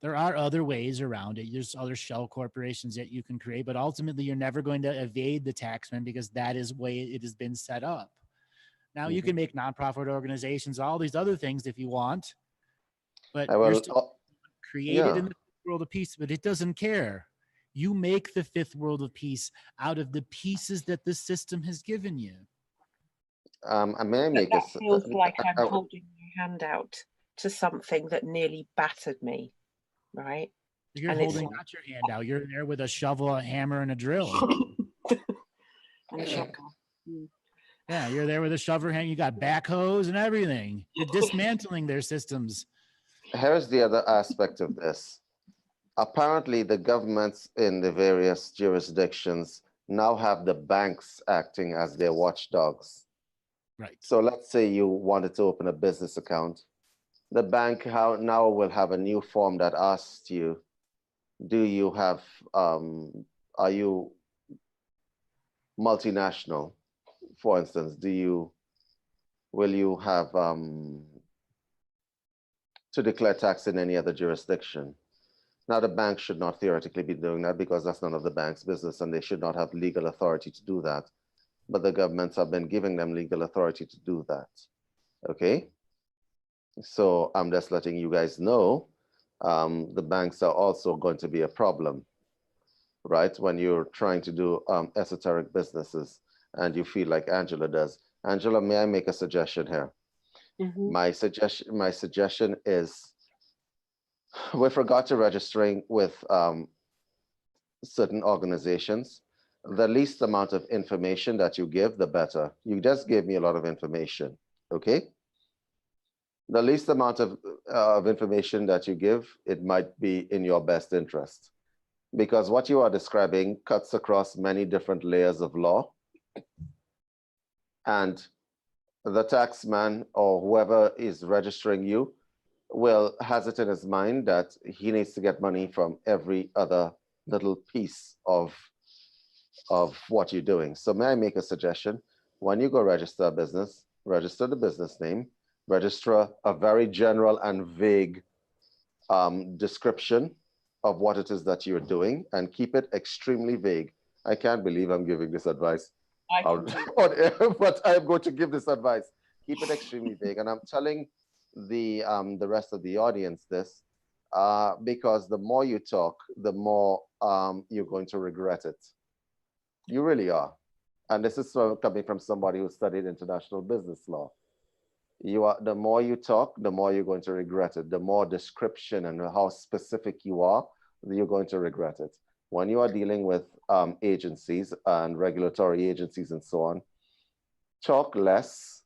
There are other ways around it. There's other shell corporations that you can create, but ultimately you're never going to evade the taxman, because that is the way it has been set up. Now you can make nonprofit organizations, all these other things if you want, but you're still created in the fifth world of peace, but it doesn't care. You make the fifth world of peace out of the pieces that the system has given you. That feels like I'm holding my hand out to something that nearly battered me, right? You're holding not your hand out. You're there with a shovel, a hammer, and a drill. And a shotgun. Yeah, you're there with a shovel hand. You got backhoes and everything. You're dismantling their systems. Here's the other aspect of this. Apparently, the governments in the various jurisdictions now have the banks acting as their watchdogs. Right. So let's say you wanted to open a business account. The bank now will have a new form that asks you, do you have, are you multinational? For instance, will you have to declare tax in any other jurisdiction? Now, the bank should not theoretically be doing that, because that's none of the bank's business, and they should not have legal authority to do that. But the governments have been giving them legal authority to do that. Okay? So I'm just letting you guys know the banks are also going to be a problem, right? When you're trying to do esoteric businesses and you feel like Angela does. Angela, may I make a suggestion here? Mhm. My suggestion is, with regard to registering with certain organizations, the least amount of information that you give, the better. You just gave me a lot of information, okay? The least amount of information that you give, it might be in your best interest. Because what you are describing cuts across many different layers of law. And the tax man or whoever is registering you has it in his mind that he needs to get money from every other little piece of what you're doing. So may I make a suggestion? When you go register a business, register the business name, register a very general and vague description of what it is that you're doing, and keep it extremely vague. I can't believe I'm giving this advice, but I'm going to give this advice. Keep it extremely vague. And I'm telling the rest of the audience this because the more you talk, the more you're going to regret it. You really are. And this is coming from somebody who studied international business law. The more you talk, the more you're going to regret it. The more description and how specific you are, you're going to regret it. When you are dealing with agencies and regulatory agencies and so on, talk less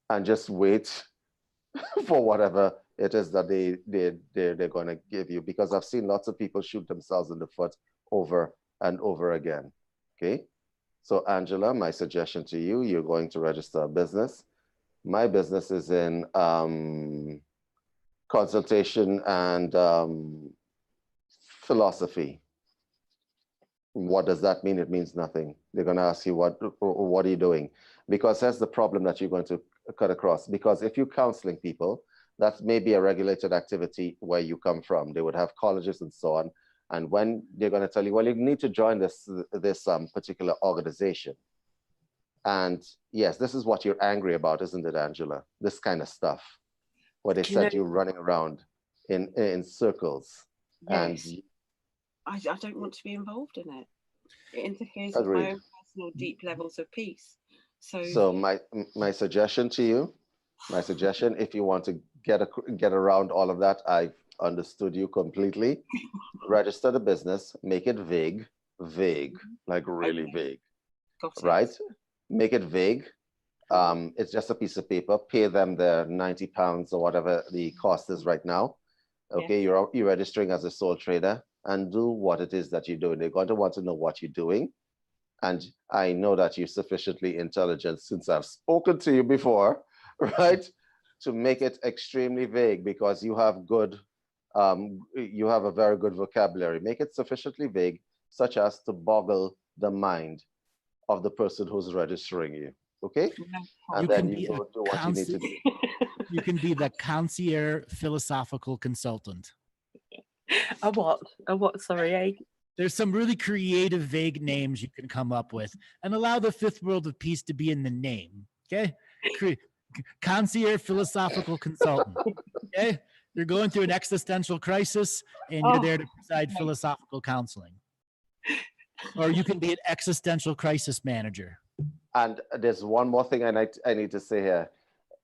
and just wait for whatever it is that they're going to give you, because I've seen lots of people shoot themselves in the foot over and over again. Okay, so Angela, my suggestion to you, you're going to register a business. My business is in consultation and philosophy. What does that mean? It means nothing. They're going to ask you, what are you doing? Because that's the problem that you're going to cut across. Because if you're counseling people, that may be a regulated activity where you come from. They would have colleges and so on. And when they're going to tell you, well, you need to join this particular organization. And yes, this is what you're angry about, isn't it, Angela? This kind of stuff, where they said you're running around in circles. Yes. And I don't want to be involved in it. It interferes Agreed. with my own personal deep levels of peace. So my suggestion to you, if you want to get around all of that, I've understood you completely. Register the business, make it vague, like really vague, right? Make it vague. It's just a piece of paper. Pay them their £90 or whatever the cost is right now. Okay, you're registering as a sole trader, and do what it is that you're doing. They're going to want to know what you're doing. And I know that you're sufficiently intelligent, since I've spoken to you before, right? To make it extremely vague, because you have a very good vocabulary. Make it sufficiently vague, such as to boggle the mind of the person who's registering you. Okay? And then you go do what you need to do. You can be the concierge philosophical consultant. A what? A what? Sorry, eh? There's some really creative, vague names you can come up with, and allow the fifth world of peace to be in the name. Okay? Concierge philosophical consultant. Okay? You're going through an existential crisis, and you're there to provide philosophical counseling. Or you can be an existential crisis manager. And there's one more thing I need to say here.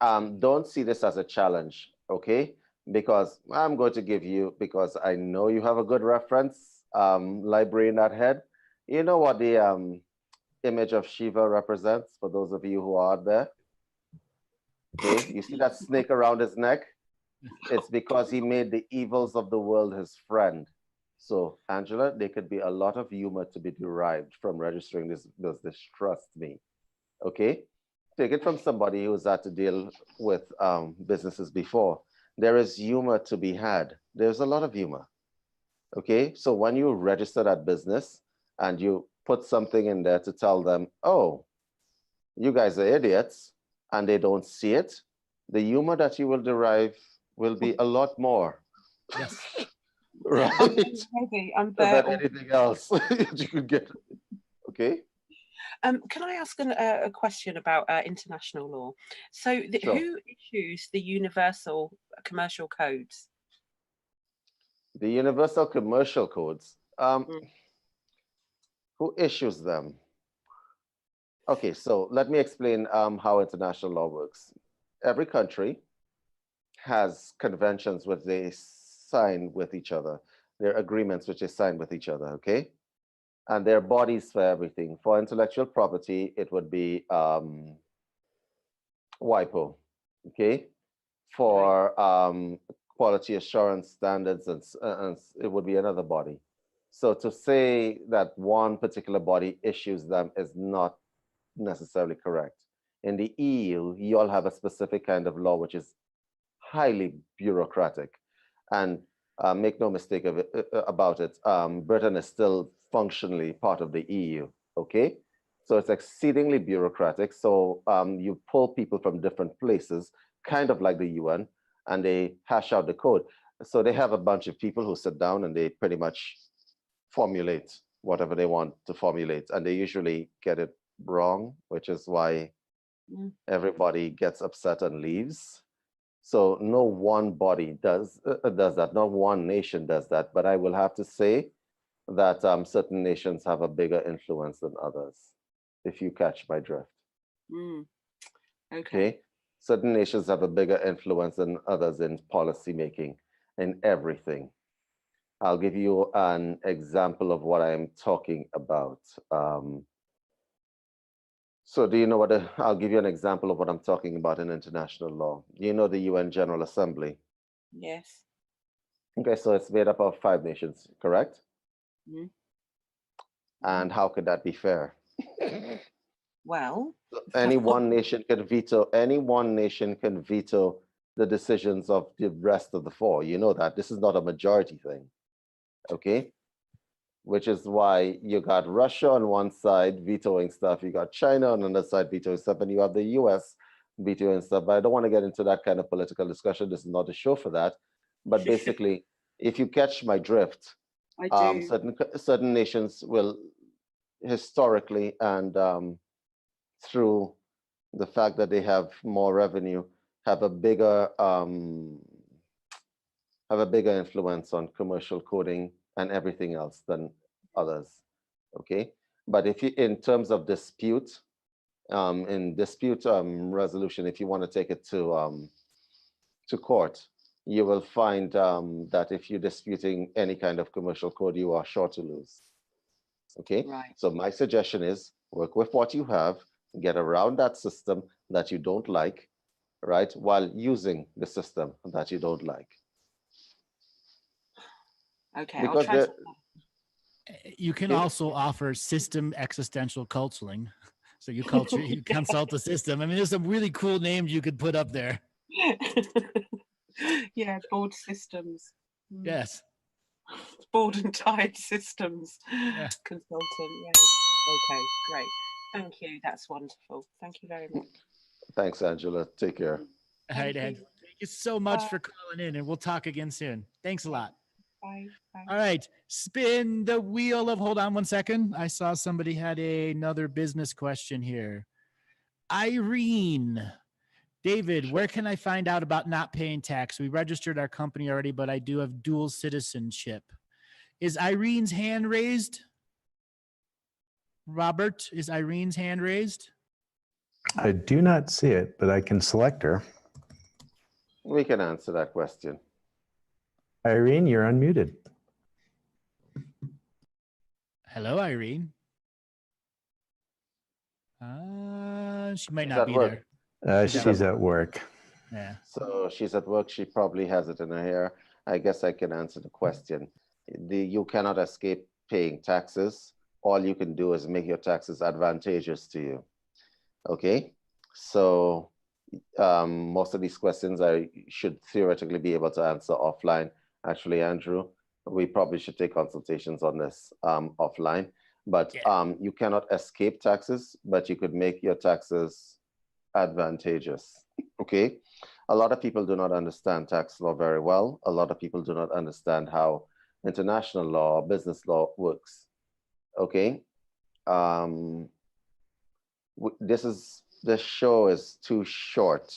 Don't see this as a challenge, okay? Because I'm going to give you, because I know you have a good reference library in that head. You know what the image of Shiva represents, for those of you who are out there? Okay, you see that snake around his neck? It's because he made the evils of the world his friend. So, Angela, there could be a lot of humor to be derived from registering this business, trust me. Okay? Take it from somebody who's had to deal with businesses before. There is humor to be had. There's a lot of humor. Okay? So when you register that business and you put something in there to tell them, oh, you guys are idiots, and they don't see it, the humor that you will derive will be a lot more. Yes. Right? I'm there. Than anything else you could get. Okay? Can I ask a question about international law? So Sure. who issues the universal commercial codes? The universal commercial codes. Who issues them? Okay, so let me explain how international law works. Every country has conventions which they sign with each other. There are agreements which they sign with each other, okay? And there are bodies for everything. For intellectual property, it would be WIPO, okay? For quality assurance standards, and it would be another body. So to say that one particular body issues them is not necessarily correct. In the EU, you all have a specific kind of law which is highly bureaucratic. And make no mistake of it, about it, Britain is still functionally part of the EU, okay? So it's exceedingly bureaucratic. So you pull people from different places, kind of like the UN, and they hash out the code. So they have a bunch of people who sit down and they pretty much formulate whatever they want to formulate. And they usually get it wrong, which is why everybody gets upset and leaves. So no one body does that, not one nation does that. But I will have to say that certain nations have a bigger influence than others, if you catch my drift. Okay. Certain nations have a bigger influence than others in policy making, in everything. I'll give you an example of what I'm talking about. So do you know what, I'll give you an example of what I'm talking about in international law. You know the UN General Assembly? Yes. Okay, so it's made up of 5 nations, correct? And how could that be fair? Well, any one nation can veto the decisions of the rest of the 4. You know that. This is not a majority thing. Okay? Which is why you got Russia on one side vetoing stuff, you got China on another side vetoing stuff, and you have the US vetoing stuff. But I don't want to get into that kind of political discussion. This is not a show for that. But basically, if you catch my drift, I do. Certain nations will historically and through the fact that they have more revenue, have a bigger influence on commercial coding and everything else than others. Okay, but if you, in terms of dispute, resolution, if you want to take it to court, you will find that if you're disputing any kind of commercial code, you are sure to lose. Okay, right. So my suggestion is work with what you have, get around that system that you don't like, right, while using the system that you don't like. Okay, because I'll try. You can also offer system existential counseling. So you consult the system. I mean, there's some really cool names you could put up there. Yeah, board systems. Yes. Board and tied systems. Yeah. Consultant. Yeah. Okay, great. Thank you. That's wonderful. Thank you very much. Thanks, Angela. Take care. All right, Ed. Thank you so much for calling in, and we'll talk again soon. Thanks a lot. Bye. Bye. All right, spin the wheel of, hold on one second. I saw somebody had another business question here. Irene. David, where can I find out about not paying tax? We registered our company already, but I do have dual citizenship. Is Irene's hand raised? Robert, is Irene's hand raised? I do not see it, but I can select her. We can answer that question. Irene, you're unmuted. Hello, Irene. She might not be there. She's at work. Yeah. So she's at work. She probably has it in her hair. I guess I can answer the question. You cannot escape paying taxes. All you can do is make your taxes advantageous to you. Okay? So most of these questions I should theoretically be able to answer offline. Actually, Andrew, we probably should take consultations on this offline. But you cannot escape taxes, but you could make your taxes advantageous. Okay? A lot of people do not understand tax law very well. A lot of people do not understand how international law, business law works. Okay? This show is too short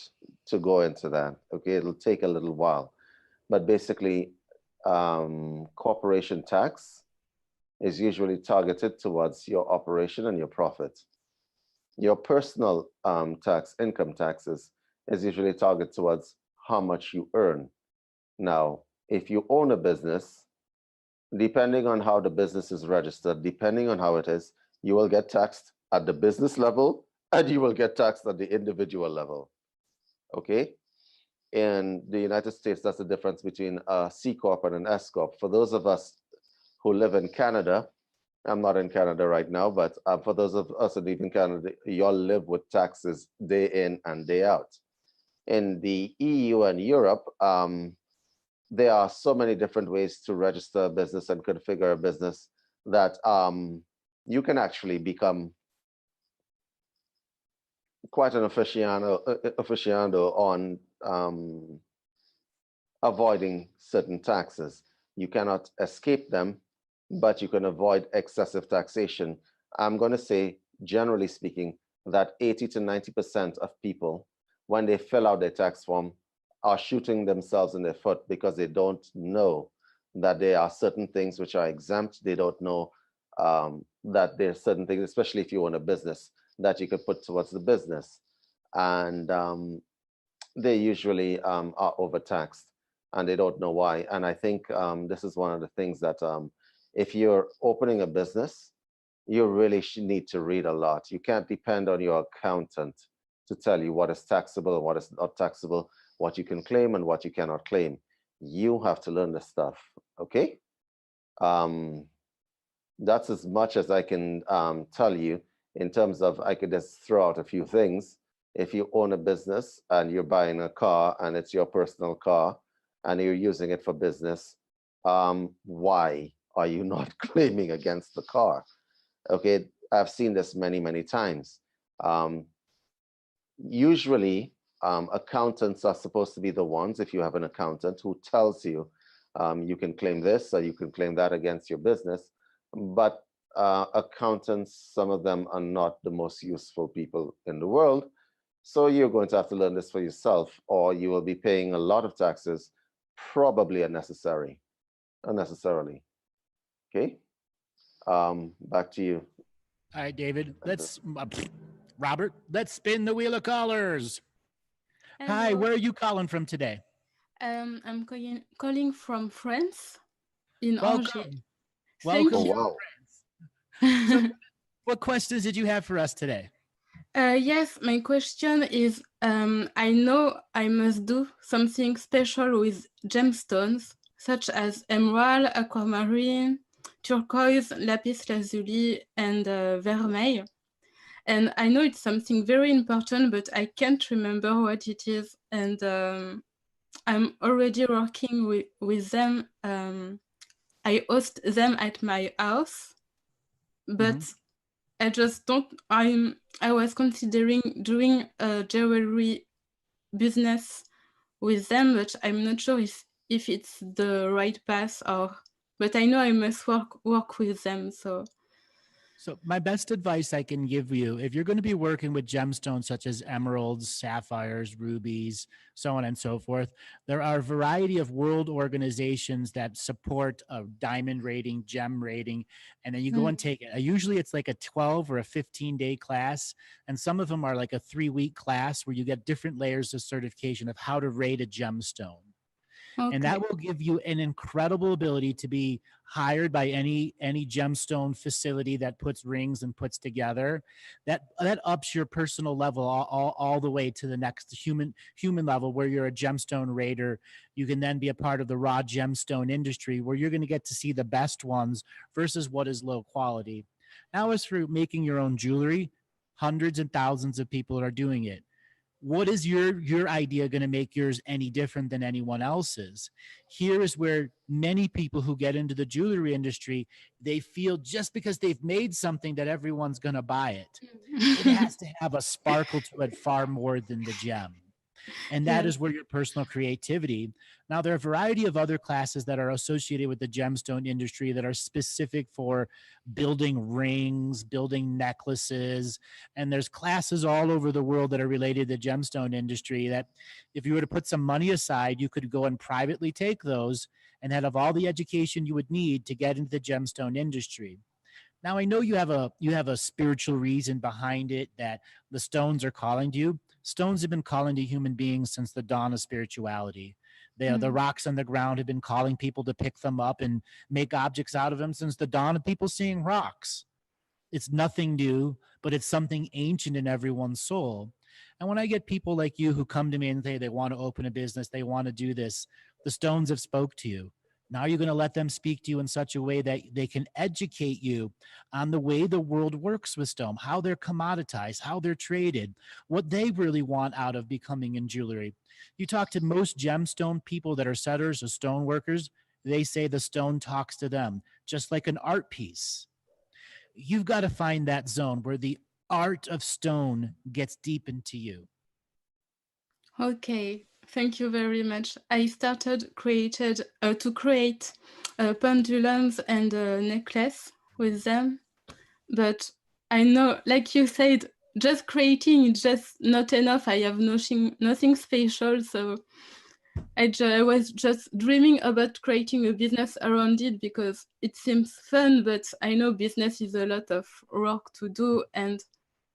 to go into that. Okay? It'll take a little while. But basically, corporation tax is usually targeted towards your operation and your profit. Your personal tax, income taxes, is usually targeted towards how much you earn. Now, if you own a business, depending on how the business is registered, depending on how it is, you will get taxed at the business level and you will get taxed at the individual level. Okay? In the United States, that's the difference between a C Corp and an S Corp. For those of us who live in Canada, I'm not in Canada right now, but for those of us who live in Canada, you'll live with taxes day in and day out. In the EU and Europe, there are so many different ways to register a business and configure a business that you can actually become quite an aficionado on avoiding certain taxes. You cannot escape them, but you can avoid excessive taxation. I'm going to say, generally speaking, that 80 to 90% of people, when they fill out their tax form, are shooting themselves in the foot because they don't know that there are certain things which are exempt. They don't know that there are certain things, especially if you own a business, that you could put towards the business. And they usually are overtaxed and they don't know why. And I think this is one of the things that if you're opening a business, you really need to read a lot. You can't depend on your accountant to tell you what is taxable and what is not taxable, what you can claim and what you cannot claim. You have to learn the stuff, okay? That's as much as I can tell you in terms of, I could just throw out a few things. If you own a business and you're buying a car and it's your personal car and you're using it for business, why are you not claiming against the car? Okay, I've seen this many, many times. Usually, accountants are supposed to be the ones, if you have an accountant, who tells you you can claim this or you can claim that against your business. But accountants, some of them are not the most useful people in the world. So you're going to have to learn this for yourself, or you will be paying a lot of taxes, probably unnecessarily. Okay, back to you. All right, David, Robert, let's spin the wheel of callers. Hello. Hi, where are you calling from today? I'm calling from France in Angers. Welcome. Oh, wow. So, what questions did you have for us today? Yes, my question is, I know I must do something special with gemstones, such as emerald, aquamarine, turquoise, lapis lazuli, and vermeil. And I know it's something very important, but I can't remember what it is. And I'm already working with them. I host them at my house, but I just don't. I was considering doing a jewelry business with them, but I'm not sure if it's the right path or. But I know I must work with them. So my best advice I can give you, if you're going to be working with gemstones such as emeralds, sapphires, rubies, so on and so forth, there are a variety of world organizations that support a diamond rating, gem rating, and then you go and take it. Usually it's like a 12 or a 15-day class, and some of them are like a 3-week class where you get different layers of certification of how to rate a gemstone. Okay. And that will give you an incredible ability to be hired by any gemstone facility that puts rings and puts together. That ups your personal level all the way to the next human level, where you're a gemstone rater. You can then be a part of the raw gemstone industry, where you're going to get to see the best ones versus what is low quality. Now, as for making your own jewelry, hundreds and thousands of people are doing it. What is your idea going to make yours any different than anyone else's? Here is where many people who get into the jewelry industry, they feel just because they've made something that everyone's going to buy it. It has to have a sparkle to it far more than the gem. And that is where your personal creativity. Now, there are a variety of other classes that are associated with the gemstone industry that are specific for building rings, building necklaces. And there's classes all over the world that are related to the gemstone industry that if you were to put some money aside, you could go and privately take those and have all the education you would need to get into the gemstone industry. Now, I know you have a spiritual reason behind it, that the stones are calling to you. Stones have been calling to human beings since the dawn of spirituality. The rocks on the ground have been calling people to pick them up and make objects out of them since the dawn of people seeing rocks. It's nothing new, but it's something ancient in everyone's soul. And when I get people like you who come to me and say they want to open a business, they want to do this, the stones have spoke to you. Now you're going to let them speak to you in such a way that they can educate you on the way the world works with stone, how they're commoditized, how they're traded, what they really want out of becoming in jewelry. You talk to most gemstone people that are setters or stone workers, they say the stone talks to them, just like an art piece. You've got to find that zone where the art of stone gets deep into you. Okay, thank you very much. I started to create pendulums and a necklace with them, but I know, like you said, just creating is just not enough. I have nothing special, so I was just dreaming about creating a business around it because it seems fun, but I know business is a lot of work to do, and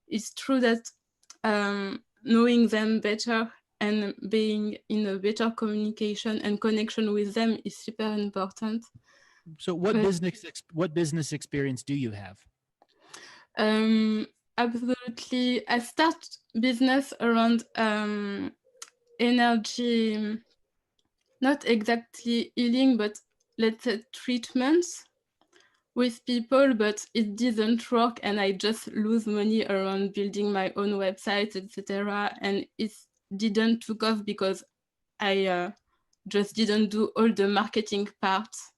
it's true that knowing them better and being in a better communication and connection with them is super important. So what business experience do you have? Absolutely. I start business around energy, not exactly healing, but let's say treatments with people, but it didn't work, and I just lose money around building my own website, etc. And it didn't took off because I just didn't do all the marketing parts.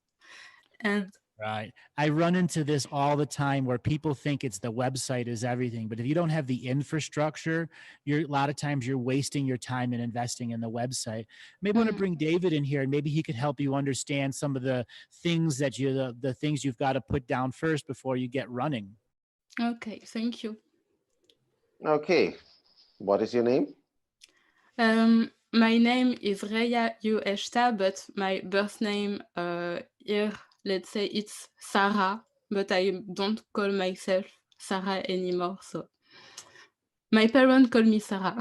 And right, I run into this all the time where people think it's the website is everything, but if you don't have the infrastructure, a lot of times you're wasting your time and investing in the website. Maybe I want to bring David in here, and maybe he could help you understand some of the things that the things you've got to put down first before you get running. Okay, thank you. Okay, what is your name? My name is Reya Ueshta, but my birth name here, let's say it's Sarah, but I don't call myself Sarah anymore. So my parents call me Sarah.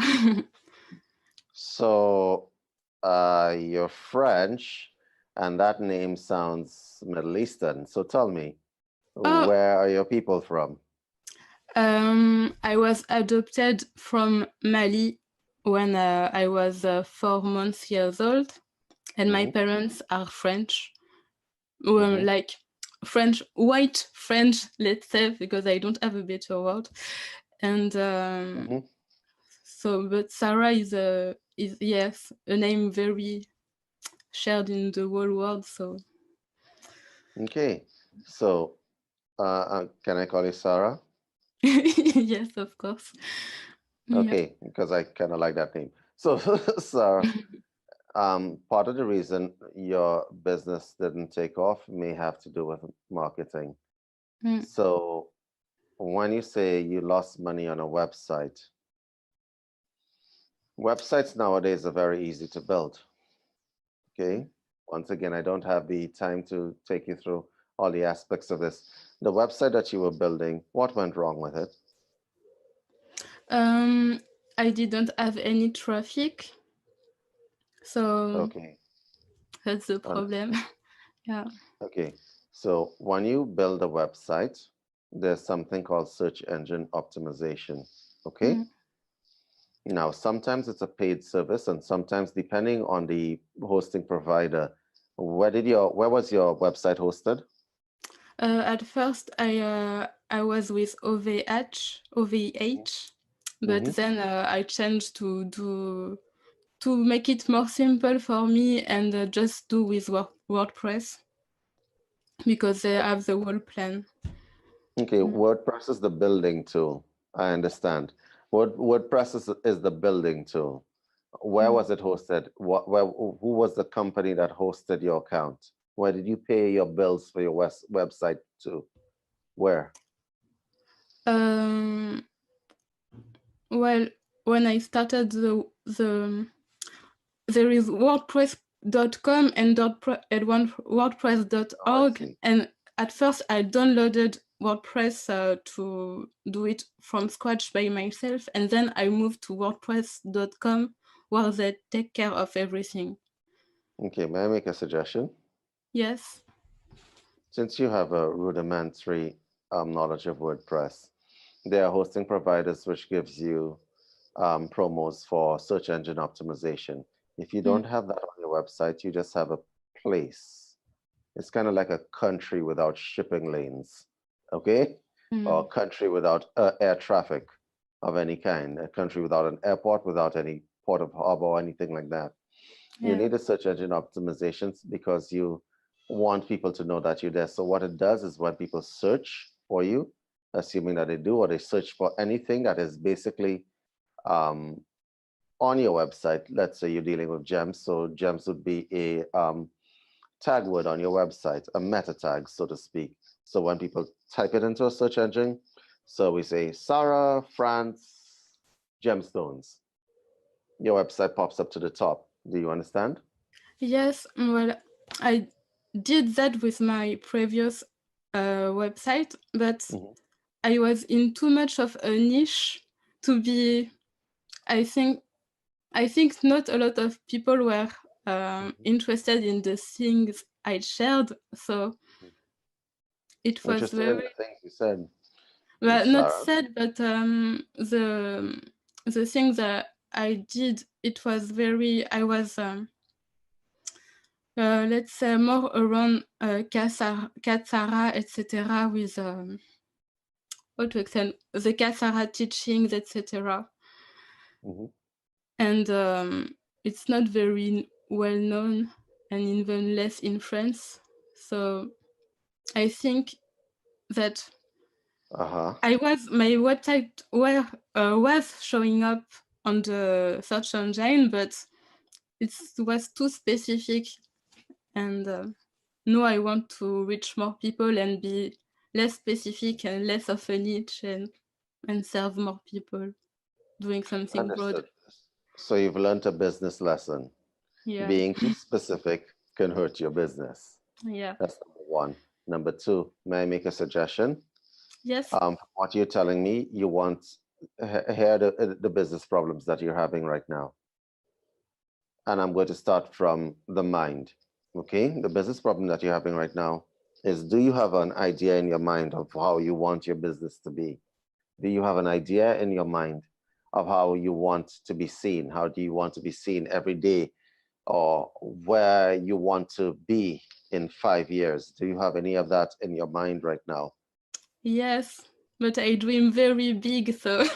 So you're French, and that name sounds Middle Eastern. So tell me, where are your people from? I was adopted from Mali when I was 4 months old, and my parents are French, like French, white French, let's say, because I don't have a better word. And so, but Sarah is yes, a name very shared in the whole world. So okay, so can I call you Sarah? yes, of course. Okay, because I kind of like that name. So Sarah, part of the reason your business didn't take off may have to do with marketing. So when you say you lost money on a website, websites nowadays are very easy to build. Okay, once again, I don't have the time to take you through all the aspects of this. The website that you were building, what went wrong with it? I didn't have any traffic, so that's the problem. Yeah. Okay, so when you build a website, there's something called search engine optimization. Okay. Now, sometimes it's a paid service, and sometimes, depending on the hosting provider, where was your website hosted? At first, I was with OVH, but then I changed to make it more simple for me and just do with WordPress because they have the whole plan. Okay, WordPress is the building tool. I understand. WordPress is the building tool. Where was it hosted? Who was the company that hosted your account? Where did you pay your bills for your website to? Where? Well, when I started there is WordPress .com and WordPress.org. And at first I downloaded WordPress to do it from scratch by myself. And then I moved to WordPress.com where they take care of everything. Okay, may I make a suggestion? Yes. Since you have a rudimentary knowledge of WordPress, there are hosting providers which gives you promos for search engine optimization. If you don't have that on your website, you just have a place. It's kind of like a country without shipping lanes, okay? Or a country without air traffic of any kind, a country without an airport, without any port of harbor or anything like that. You need a search engine optimizations because you want people to know that you're there. So what it does is when people search for you, assuming that they do, or they search for anything that is basically on your website. Let's say you're dealing with gems, so gems would be a tag word on your website, a meta tag, so to speak. So when people type it into a search engine, so we say Sarah, France, gemstones, your website pops up to the top. Do you understand? Yes, well, I did that with my previous website, but I was in too much of a niche to be, I think not a lot of people were interested in the things I shared, so it was Interested in the things you said. well, Sarah. not said, but the things that I did, it was very, I was let's say more around Katsara, etc. with what to extend the Katsara teachings, etc. And it's not very well known, and even less in France. So I think that my website was showing up on the search engine, but it was too specific. And now I want to reach more people and be less specific and less of a niche and serve more people, doing something broad. So you've learned a business lesson. Yeah. Being too specific can hurt your business. Yeah. That's number one. Number two, may I make a suggestion? Yes. What you're telling me, you want here the business problems that you're having right now. And I'm going to start from the mind. Okay, the business problem that you're having right now is, do you have an idea in your mind of how you want your business to be? Do you have an idea in your mind of how you want to be seen? How do you want to be seen every day, or where you want to be in 5 years? Do you have any of that in your mind right now? Yes, but I dream very big, so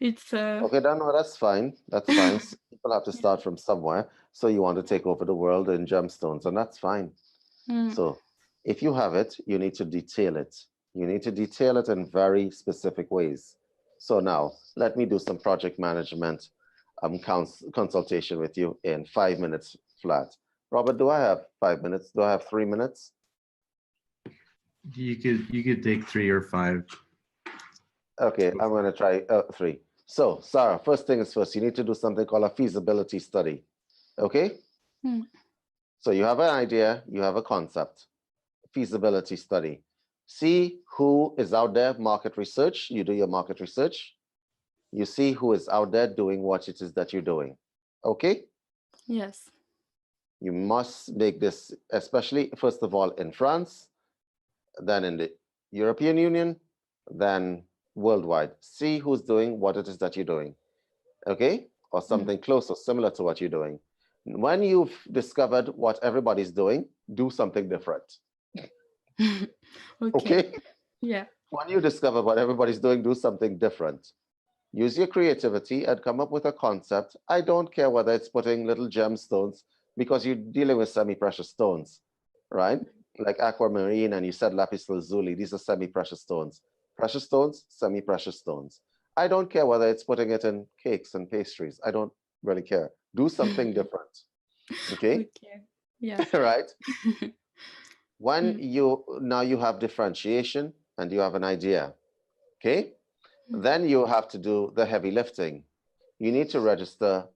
it's okay, no, that's fine. That's fine. People have to start from somewhere. So you want to take over the world in gemstones, and that's fine. So if you have it, you need to detail it. You need to detail it in very specific ways. So now let me do some project management consultation with you in 5 minutes flat. Robert, do I have 5 minutes? Do I have 3 minutes? You could take 3 or 5. Okay, I'm going to try 3. So, Sarah, first thing is first, you need to do something called a feasibility study. Okay? So you have an idea, you have a concept. Feasibility study. See who is out there, market research. You do your market research. You see who is out there doing what it is that you're doing. Okay? Yes. You must make this, especially, first of all, in France, then in the European Union, then worldwide. See who's doing what it is that you're doing, okay? Or something close or similar to what you're doing. When you've discovered what everybody's doing, do something different. Okay? Yeah. When you discover what everybody's doing, do something different. Use your creativity and come up with a concept. I don't care whether it's putting little gemstones, because you're dealing with semi-precious stones, right? Like aquamarine, and you said lapis lazuli. These are semi-precious stones. Precious stones, semi-precious stones. I don't care whether it's putting it in cakes and pastries. I don't really care. Do something different. Okay? Yeah. Right? When you have differentiation and you have an idea, okay? Then you have to do the heavy lifting. You need to register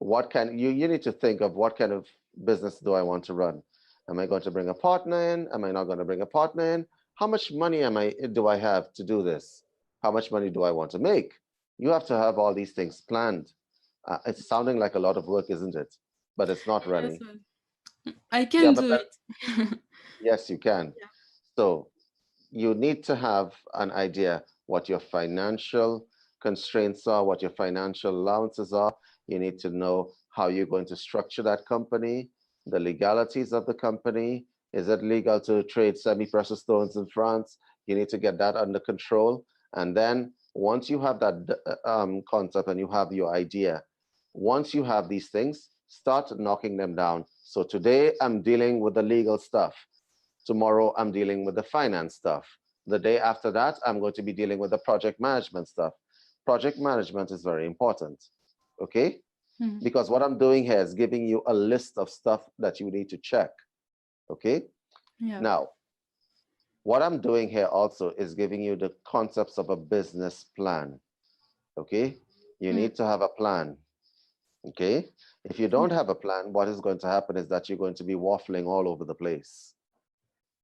you need to think of what kind of business do I want to run? Am I going to bring a partner in? Am I not going to bring a partner in? How much money do I have to do this? How much money do I want to make? You have to have all these things planned. It's sounding like a lot of work, isn't it? But it's not, Rennie. I can do it. Yes, you can. Yeah. So you need to have an idea what your financial constraints are, what your financial allowances are. You need to know how you're going to structure that company, the legalities of the company. Is it legal to trade semi-precious stones in France? You need to get that under control. And then once you have that concept and you have your idea, once you have these things, start knocking them down. So today I'm dealing with the legal stuff. Tomorrow I'm dealing with the finance stuff. The day after that, I'm going to be dealing with the project management stuff. Project management is very important, okay? Because what I'm doing here is giving you a list of stuff that you need to check, okay? Yeah. Now, what I'm doing here also is giving you the concepts of a business plan, okay? You need to have a plan, okay? If you don't have a plan, what is going to happen is that you're going to be waffling all over the place.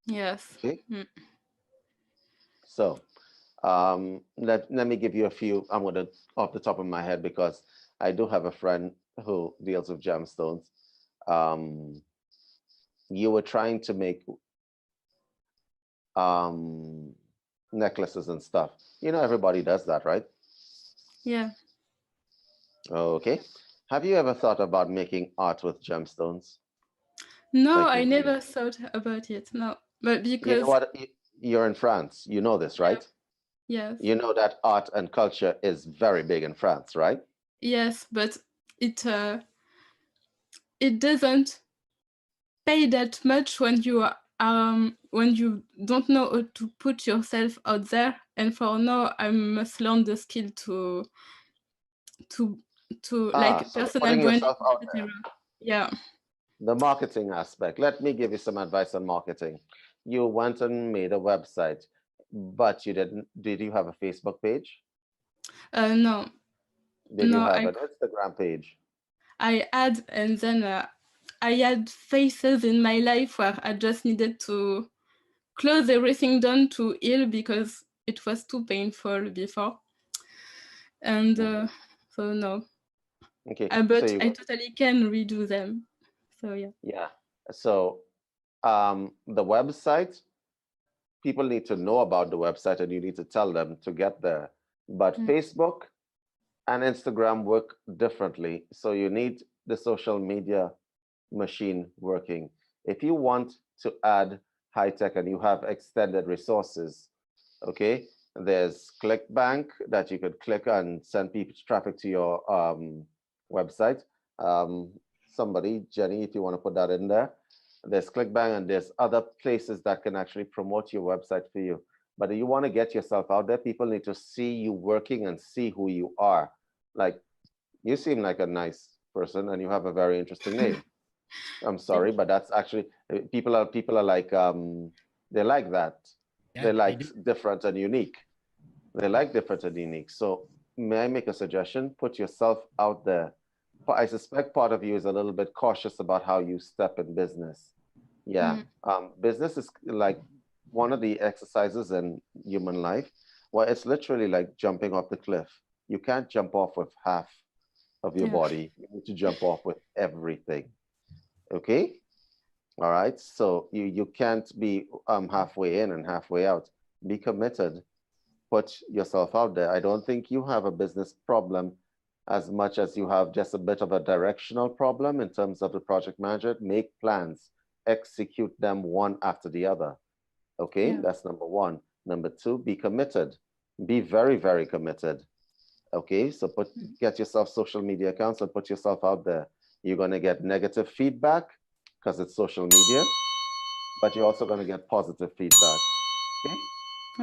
Yes. Okay. So let me give you a few. I'm going to off the top of my head because I do have a friend who deals with gemstones. You were trying to make necklaces and stuff. You know, everybody does that, right? Yeah. Okay. Have you ever thought about making art with gemstones? No, Like I never thought about it. No, but because you know what? You're in France. You know this, right? Yes. You know that art and culture is very big in France, right? Yes, but it doesn't pay that much when you don't know how to put yourself out there. And for now, I must learn the skill to like So personal putting branding, yourself out etc. there. Yeah. The marketing aspect. Let me give you some advice on marketing. You went and made a website, but you didn't. Did you have a Facebook page? No. Did you have an Instagram page? I had, and then I had phases in my life where I just needed to close everything down to heal because it was too painful before. And so no. Okay. But I totally can redo them. So yeah. Yeah. So the website, people need to know about the website and you need to tell them to get there. But Facebook and Instagram work differently. So you need the social media machine working. If you want to add high tech and you have extended resources, okay, there's ClickBank that you could click and send people traffic to your website. Somebody, Jenny, if you want to put that in there, there's ClickBank and there's other places that can actually promote your website for you. But if you want to get yourself out there, people need to see you working and see who you are. Like, you seem like a nice person and you have a very interesting name. I'm sorry, but that's actually people are like they like that. Yeah, they like different and unique. They like different and unique. So may I make a suggestion? Put yourself out there. I suspect part of you is a little bit cautious about how you step in business. Yeah. Business is like one of the exercises in human life where it's literally like jumping off the cliff. You can't jump off with half of your body. You need to jump off with everything. Okay? All right. So you can't be halfway in and halfway out. Be committed. Put yourself out there. I don't think you have a business problem as much as you have just a bit of a directional problem in terms of the project manager. Make plans, execute them one after the other. Okay, that's number one. Number two, be committed. Be very, very committed. Okay, so get yourself social media accounts and put yourself out there. You're going to get negative feedback because it's social media, but you're also going to get positive feedback. Okay?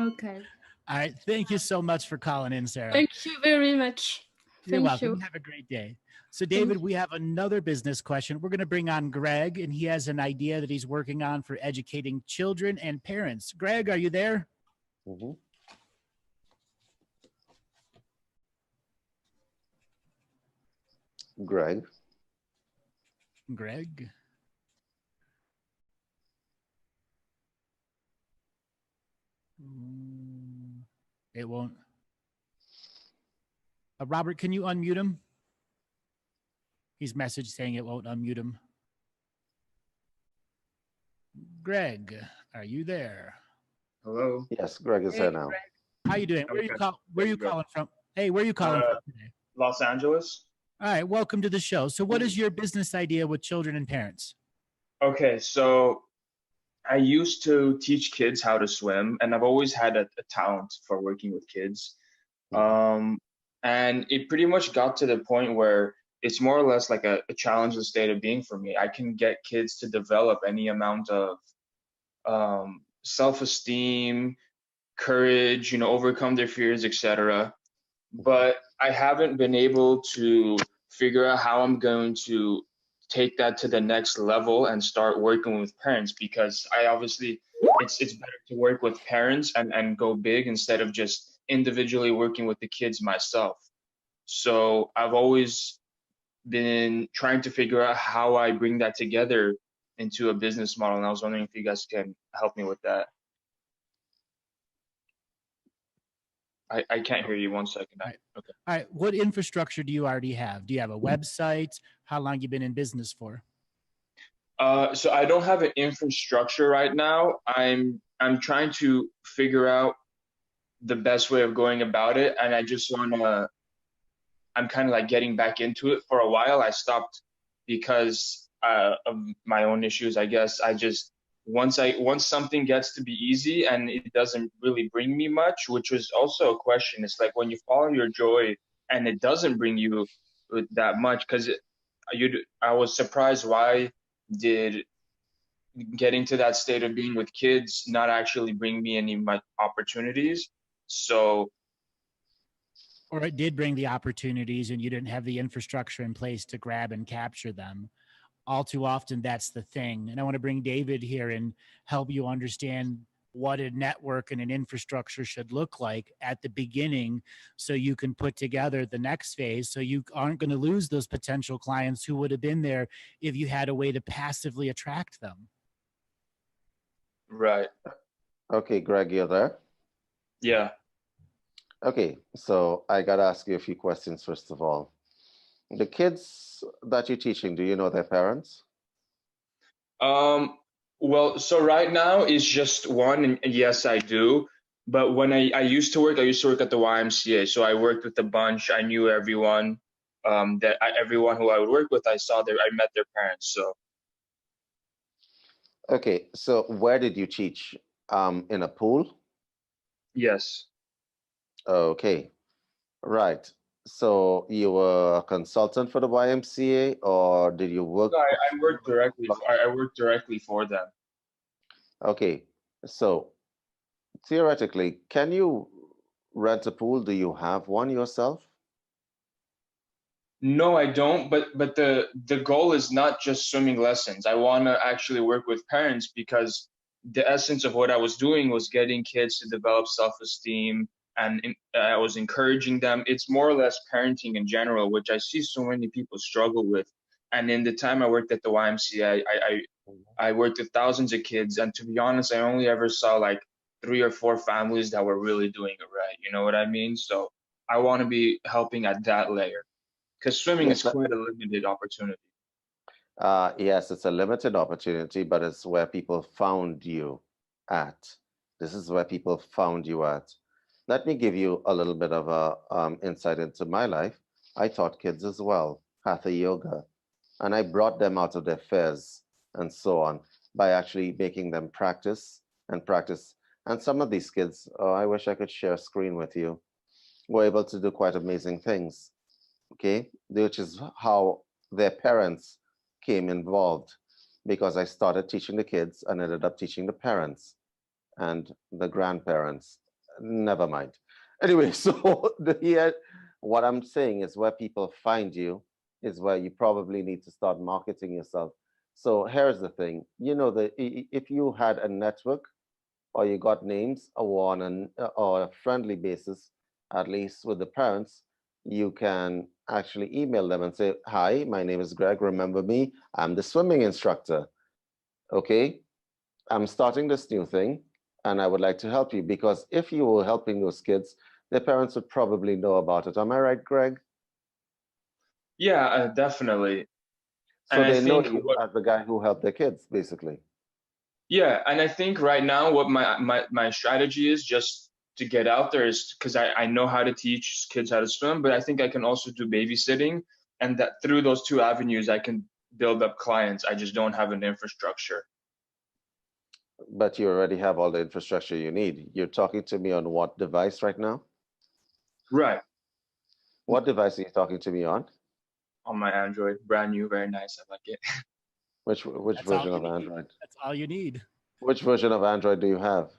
Okay. All right. Thank you so much for calling in, Sarah. Thank you very much. You're welcome. Have a great day. So, David, we have another business question. We're going to bring on Greg, and he has an idea that he's working on for educating children and parents. Greg, are you there? Mm-hmm. Greg. It won't. Robert, can you unmute him? He's messaged saying it won't unmute him. Greg, are you there? Hello. Yes, Greg is here now. Greg, how you doing? Where are you calling from? Hey, where are you calling from today? Los Angeles. All right, welcome to the show. So what is your business idea with children and parents? Okay, so I used to teach kids how to swim, and I've always had a talent for working with kids. And it pretty much got to the point where it's more or less like a challenging state of being for me. I can get kids to develop any amount of self-esteem, courage, overcome their fears, etc. But I haven't been able to figure out how I'm going to take that to the next level and start working with parents, because I obviously it's better to work with parents and go big instead of just individually working with the kids myself. So I've always been trying to figure out how I bring that together into a business model, and I was wondering if you guys can help me with that. I can't hear you. 1 second. All right. Okay. All right. What infrastructure do you already have? Do you have a website? How long you been in business for? So I don't have an infrastructure right now. I'm trying to figure out the best way of going about it, and I just I'm kind of like getting back into it. For a while, I stopped because of my own issues, I guess. I just once something gets to be easy and it doesn't really bring me much, which was also a question. It's like when you follow your joy and it doesn't bring you that much, because I was surprised, why did getting to that state of being with kids not actually bring me any opportunities? So, or it did bring the opportunities and you didn't have the infrastructure in place to grab and capture them. All too often, that's the thing. And I want to bring David here and help you understand what a network and an infrastructure should look like at the beginning, so you can put together the next phase, so you aren't going to lose those potential clients who would have been there if you had a way to passively attract them. Right. Okay, Greg, you're there? Yeah. Okay, so I got to ask you a few questions first of all. The kids that you're teaching, do you know their parents? Well, so right now it's just one, and yes, I do. But when I used to work at the YMCA, so I worked with a bunch. I knew everyone. Everyone who I would work with, I met their parents. So. Okay, so where did you teach? In a pool? Yes. Okay, right. So you were a consultant for the YMCA, or did you work? No, I worked directly. I worked directly for them. Okay, so theoretically, can you rent a pool? Do you have one yourself? No, I don't. But the goal is not just swimming lessons. I want to actually work with parents, because the essence of what I was doing was getting kids to develop self-esteem, and I was encouraging them. It's more or less parenting in general, which I see so many people struggle with. And in the time I worked at the YMCA, I worked with thousands of kids, and to be honest, I only ever saw like 3 or 4 families that were really doing it right. You know what I mean? So I want to be helping at that layer, because swimming is quite a limited opportunity. Yes, it's a limited opportunity, but it's where people found you at. This is where people found you at. Let me give you a little bit of a insight into my life. I taught kids as well, Hatha Yoga, and I brought them out of their fears and so on by actually making them practice and practice. And some of these kids, I wish I could share a screen with you, were able to do quite amazing things, okay? Which is how their parents came involved, because I started teaching the kids and ended up teaching the parents and the grandparents. Never mind. Anyway, so what I'm saying is where people find you is where you probably need to start marketing yourself. So here's the thing, if you had a network, or you got names, or on or a friendly basis, at least with the parents, you can actually email them and say, hi, my name is Greg, remember me, I'm the swimming instructor. Okay, I'm starting this new thing. and I would like to help you, because if you were helping those kids, their parents would probably know about it. Am I right, Greg? Yeah, definitely. So And I they know think you what, as the guy who helped their kids, basically. yeah, and I think right now what my strategy is just to get out there is because I know how to teach kids how to swim, but I think I can also do babysitting, and that through those two avenues I can build up clients. I just don't have an infrastructure. But you already have all the infrastructure you need. You're talking to me on what device right now? Right. What device are you talking to me on? On my Android, brand new, very nice. I like it. Which That's all version you of need. Android? That's all you need. Which version of Android do you have?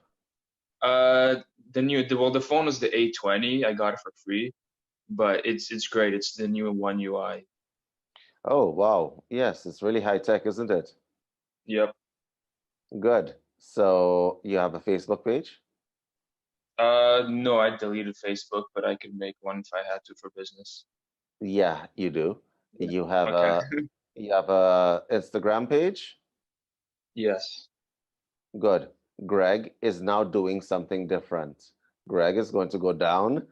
The phone is the A20. I got it for free, but it's great. It's the new One UI. Oh, wow. Yes, it's really high tech, isn't it? Yep. Good. So you have a Facebook page? No, I deleted Facebook, but I could make one if I had to for business. Yeah, you do. Yeah. You have Okay. a Instagram page? Yes. Good. Greg is now doing something different. Greg is going to go down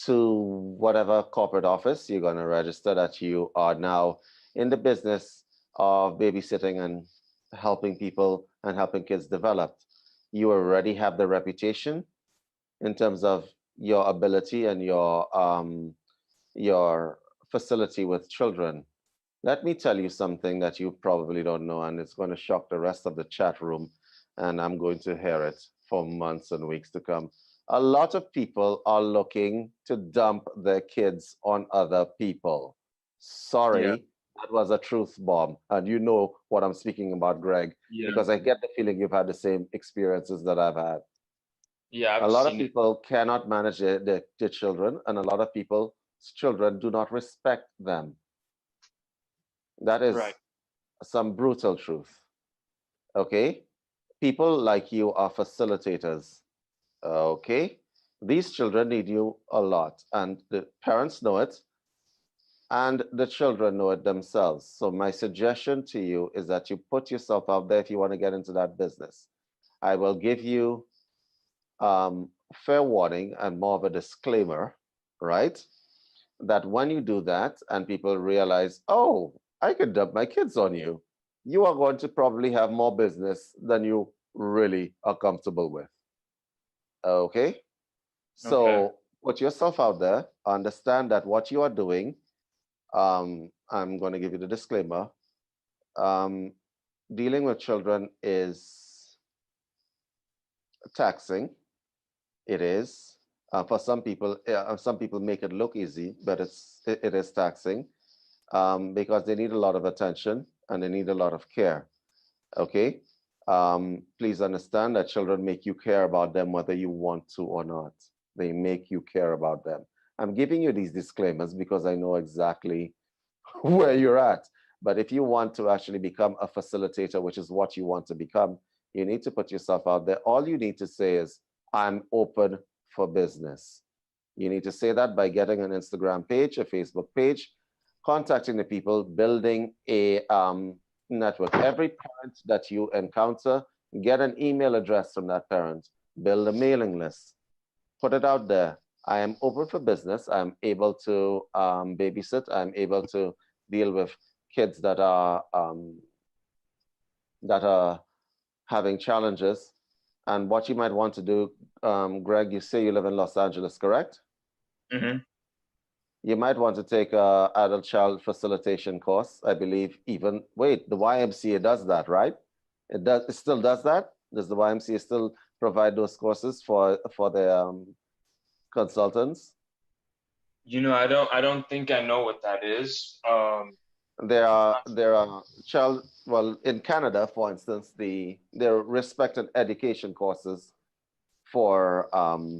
to whatever corporate office you're going to register that you are now in the business of babysitting and helping people and helping kids develop. You already have the reputation in terms of your ability and your facility with children. Let me tell you something that you probably don't know, and it's going to shock the rest of the chat room, and I'm going to hear it for months and weeks to come. A lot of people are looking to dump their kids on other people. Yeah. Sorry, that was a truth bomb. And you know what I'm speaking about, Greg, Yeah. because I get the feeling you've had the same experiences that I've had. Yeah, A I've lot of seen it. people cannot manage their children, and a lot of people's children do not respect them. That is Right. some brutal truth. Okay? People like you are facilitators. Okay? These children need you a lot, and the parents know it, and the children know it themselves. So, my suggestion to you is that you put yourself out there if you want to get into that business. I will give you fair warning and more of a disclaimer, right? That when you do that and people realize, oh, I could dump my kids on you, you are going to probably have more business than you really are comfortable with. Okay? Okay. So put yourself out there, understand that what you are doing, I'm going to give you the disclaimer. Dealing with children is taxing. It is. For some people make it look easy, but it is taxing. Because they need a lot of attention and they need a lot of care. Okay? Please understand that children make you care about them whether you want to or not. They make you care about them. I'm giving you these disclaimers because I know exactly where you're at. But if you want to actually become a facilitator, which is what you want to become, you need to put yourself out there. All you need to say is, I'm open for business. You need to say that by getting an Instagram page, a Facebook page, contacting the people, building a network. Every parent that you encounter, get an email address from that parent, build a mailing list, put it out there. I am open for business. I'm able to babysit. I'm able to deal with kids that are having challenges. And what you might want to do, Greg, you say you live in Los Angeles, correct? Mm-hmm. You might want to take a adult child facilitation course. I believe the YMCA does that, right? It still does that? Does the YMCA still provide those courses for the consultants? I don't think I know what that is. There are in Canada, for instance, there are respect and education courses for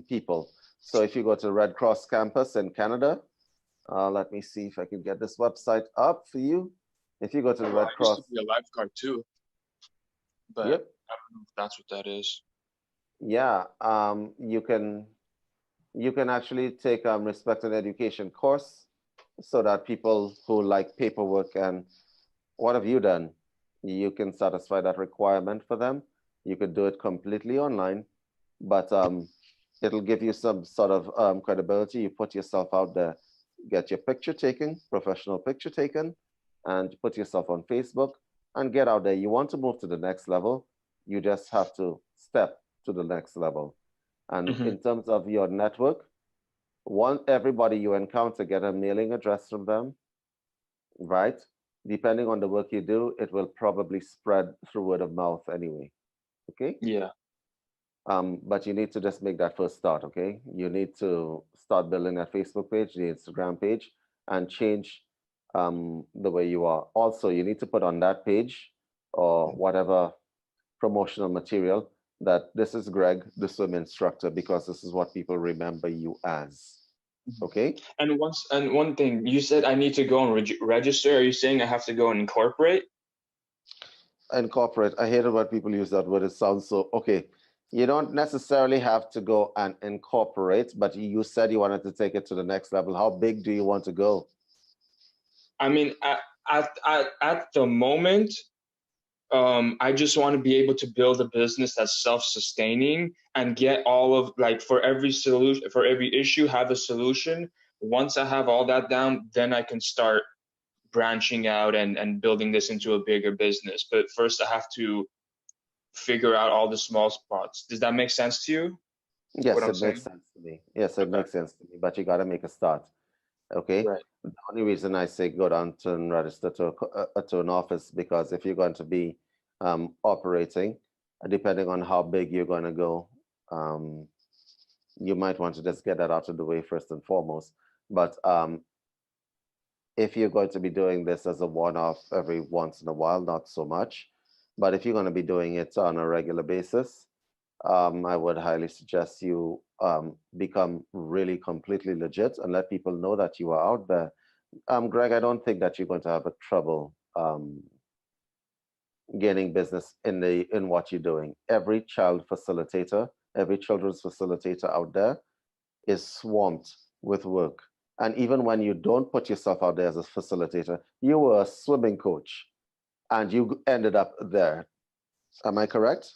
people. So if you go to Red Cross campus in Canada, let me see if I can get this website up for you. If you go to the Red I Cross, used to be a lifeguard too, but yep, I don't know if that's what that is. yeah, you can actually take respect and education course so that people who like paperwork and what have you done, you can satisfy that requirement for them. You could do it completely online. but it'll give you some sort of credibility. You put yourself out there, get your picture taken, professional picture taken, and put yourself on Facebook and get out there. You want to move to the next level, you just have to step to the next level. And in terms of your network, everybody you encounter, get a mailing address from them, right? Depending on the work you do, it will probably spread through word of mouth anyway. Okay? Yeah. But you need to just make that first start, okay? You need to start building that Facebook page, the Instagram page, and change the way you are. Also, you need to put on that page or whatever promotional material that this is Greg, the swim instructor, because this is what people remember you as. Okay. And one thing you said, I need to go and register. Are you saying I have to go and incorporate? Incorporate. I hate it when people use that word. It sounds so okay. You don't necessarily have to go and incorporate, but you said you wanted to take it to the next level. How big do you want to go? I mean, at the moment, I just want to be able to build a business that's self-sustaining and get all of, like, for every solution, for every issue, have a solution. Once I have all that down, then I can start branching out and building this into a bigger business. But first I have to figure out all the small spots. Does that make sense to you? Yes, it makes sense to me. Yes, it makes sense to me, but you got to make a start. Okay. Right. The only reason I say go down to and register to an office, because if you're going to be operating, depending on how big you're going to go, you might want to just get that out of the way first and foremost. But if you're going to be doing this as a one-off every once in a while, not so much. But if you're going to be doing it on a regular basis, I would highly suggest you become really completely legit and let people know that you are out there. Greg, I don't think that you're going to have a trouble gaining business in what you're doing. Every children's facilitator out there is swamped with work. And even when you don't put yourself out there as a facilitator, you were a swimming coach and you ended up there. Am I correct?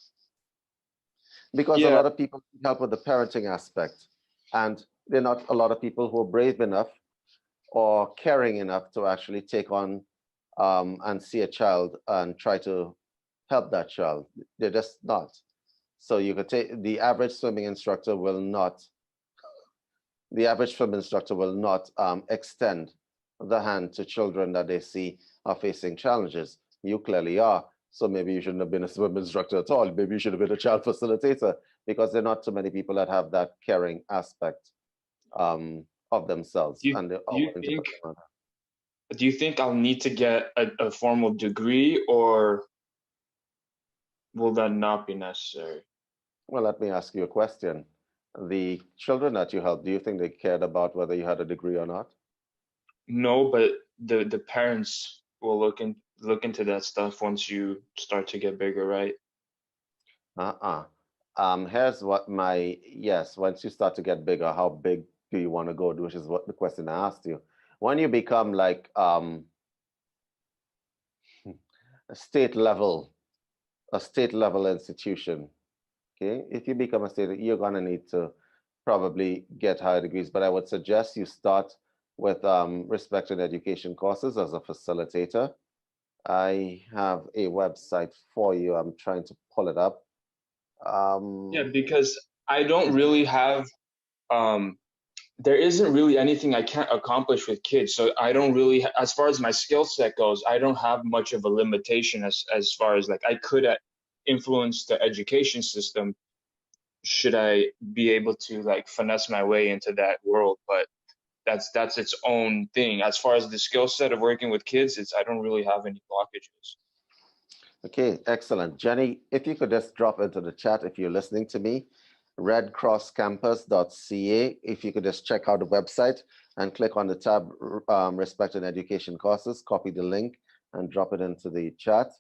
Because a lot of people need help with the parenting aspect, and there are not a lot of people who are brave enough or caring enough to actually take on and see a child and try to help that child. They're just not. So you could take the average swimming instructor will not extend the hand to children that they see are facing challenges. You clearly are. So maybe you shouldn't have been a swim instructor at all. Maybe you should have been a child facilitator, because there are not too many people that have that caring aspect of themselves. Do you think I'll need to get a formal degree, or will that not be necessary? Well, let me ask you a question. The children that you helped, do you think they cared about whether you had a degree or not? No, but the parents will look into that stuff once you start to get bigger, right? Here's what once you start to get bigger, how big do you want to go? Which is what the question I asked you. When you become like a state level institution, okay? If you become a state, you're gonna need to probably get higher degrees, but I would suggest you start with respect and education courses as a facilitator. I have a website for you. I'm trying to pull it up. Yeah, because I don't really have, there isn't really anything I can't accomplish with kids. So I don't really, as far as my skill set goes, I don't have much of a limitation as far as, like, I could influence the education system should I be able to, like, finesse my way into that world. But that's its own thing. As far as the skill set of working with kids, I don't really have any blockages. Okay, excellent. Jenny, if you could just drop into the chat if you're listening to me, redcrosscampus.ca. If you could just check out the website and click on the tab Respect and Education Courses, copy the link and drop it into the chat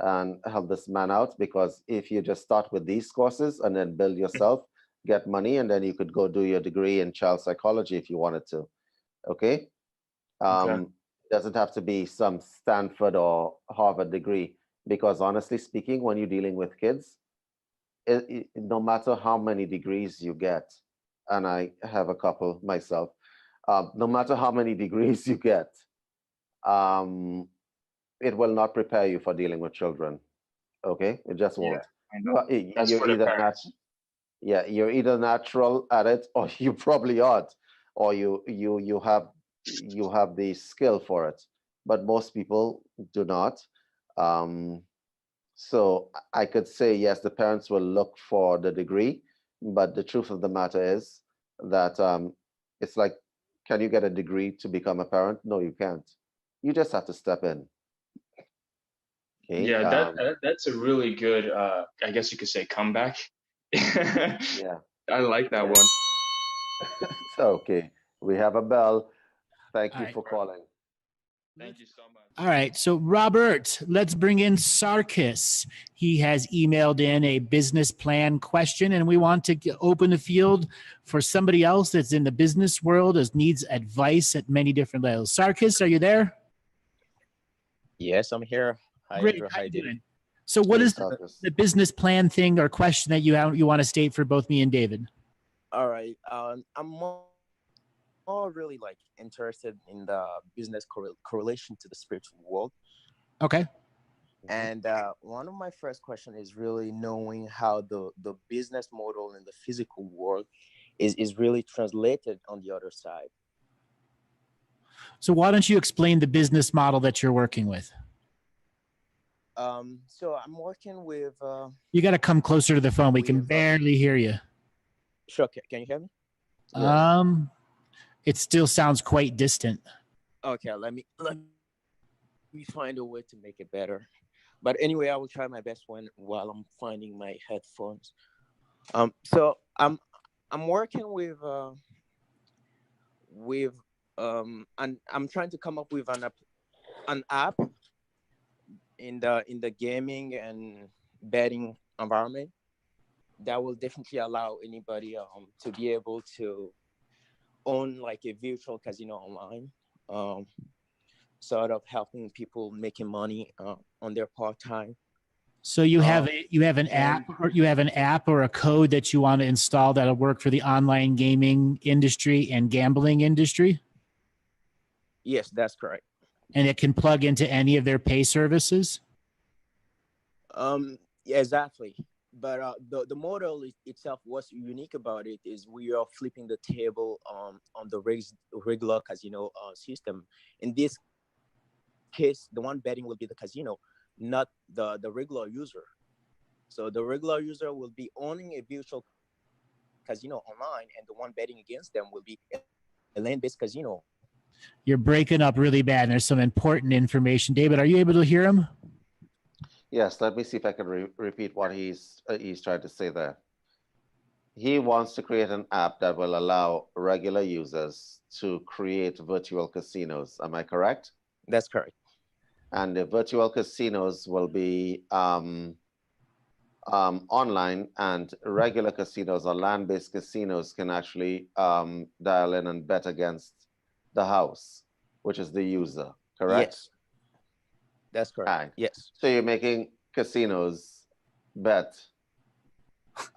and help this man out, because if you just start with these courses and then build yourself, get money, and then you could go do your degree in child psychology if you wanted to. Okay? It doesn't have to be some Stanford or Harvard degree, because honestly speaking, when you're dealing with kids, no matter how many degrees you get, and I have a couple myself, no matter how many degrees you get, it will not prepare you for dealing with children. Okay, it just Yeah, won't. I know. That's You're for the either parents. yeah, you're either natural at it, or you probably aren't, or you have the skill for it. But most people do not. Um, so I could say yes, the parents will look for the degree, but the truth of the matter is that it's like, can you get a degree to become a parent? No, you can't. You just have to step in. Okay. Yeah, that's a really good, I guess you could say, comeback. Yeah. I like that Yeah. one. So, okay. We have a bell. Thank All you right. for calling. Thank you so much. All right. So, Robert, let's bring in Sarkis. He has emailed in a business plan question, and we want to open the field for somebody else that's in the business world that needs advice at many different levels. Sarkis, are you there? Yes, I'm here. Hi, Great. Andrew. How Hi, you David. doing? So, what Hey, is Sarkis. the business plan thing or question that you want to state for both me and David? All right. I'm more really like interested in the business correlation to the spiritual world. Okay. And one of my first question is really knowing how the business model in the physical world is really translated on the other side. So, why don't you explain the business model that you're working with? So I'm working with. You got to come closer to the phone. We can With, barely hear you. Sure. Can you hear me? Yes. It still sounds quite distant. Okay. Let me find a way to make it better. But anyway, I will try my best while I'm finding my headphones. So I'm working with and I'm trying to come up with an app in the gaming and betting environment that will definitely allow anybody to be able to own like a virtual casino online, sort of helping people making money on their part time. So you have an app or a code that you want to install that'll work for the online gaming industry and gambling industry? Yes, that's correct. And it can plug into any of their pay services? Yeah, exactly. But the model itself, what's unique about it is we are flipping the table on the regular casino system. In this case, the one betting will be the casino, not the regular user. So the regular user will be owning a virtual casino online, and the one betting against them will be a land-based casino. You're breaking up really bad, and there's some important information. David, are you able to hear him? Yes, let me see if I can repeat what he's trying to say there. He wants to create an app that will allow regular users to create virtual casinos. Am I correct? That's correct. And the virtual casinos will be online, and regular casinos or land-based casinos can actually dial in and bet against the house, which is the user, correct? Yes. That's correct. Right. Yes. So you're making casinos bet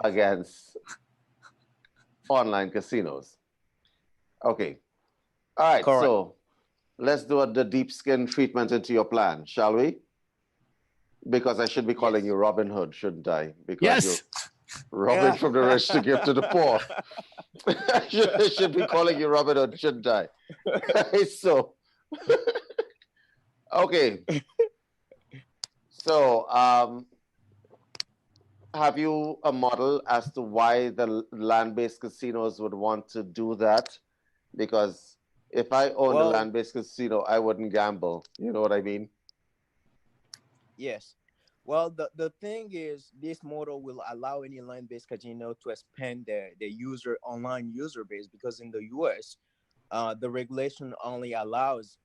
against online casinos. Okay. All right. Correct. So let's do the deep skin treatment into your plan, shall we? Because I should be calling you Robin Hood, shouldn't I? Because yes. you're Robin from the rich to give to the poor. I should be calling you Robin Hood, shouldn't I? So, okay. So, have you a model as to why the land-based casinos would want to do that? Because if I owned a land-based casino, I wouldn't gamble. You know what I mean? Yes. Well, the thing is, this model will allow any land-based casino to expand the online user base, because in the US, the regulation only allows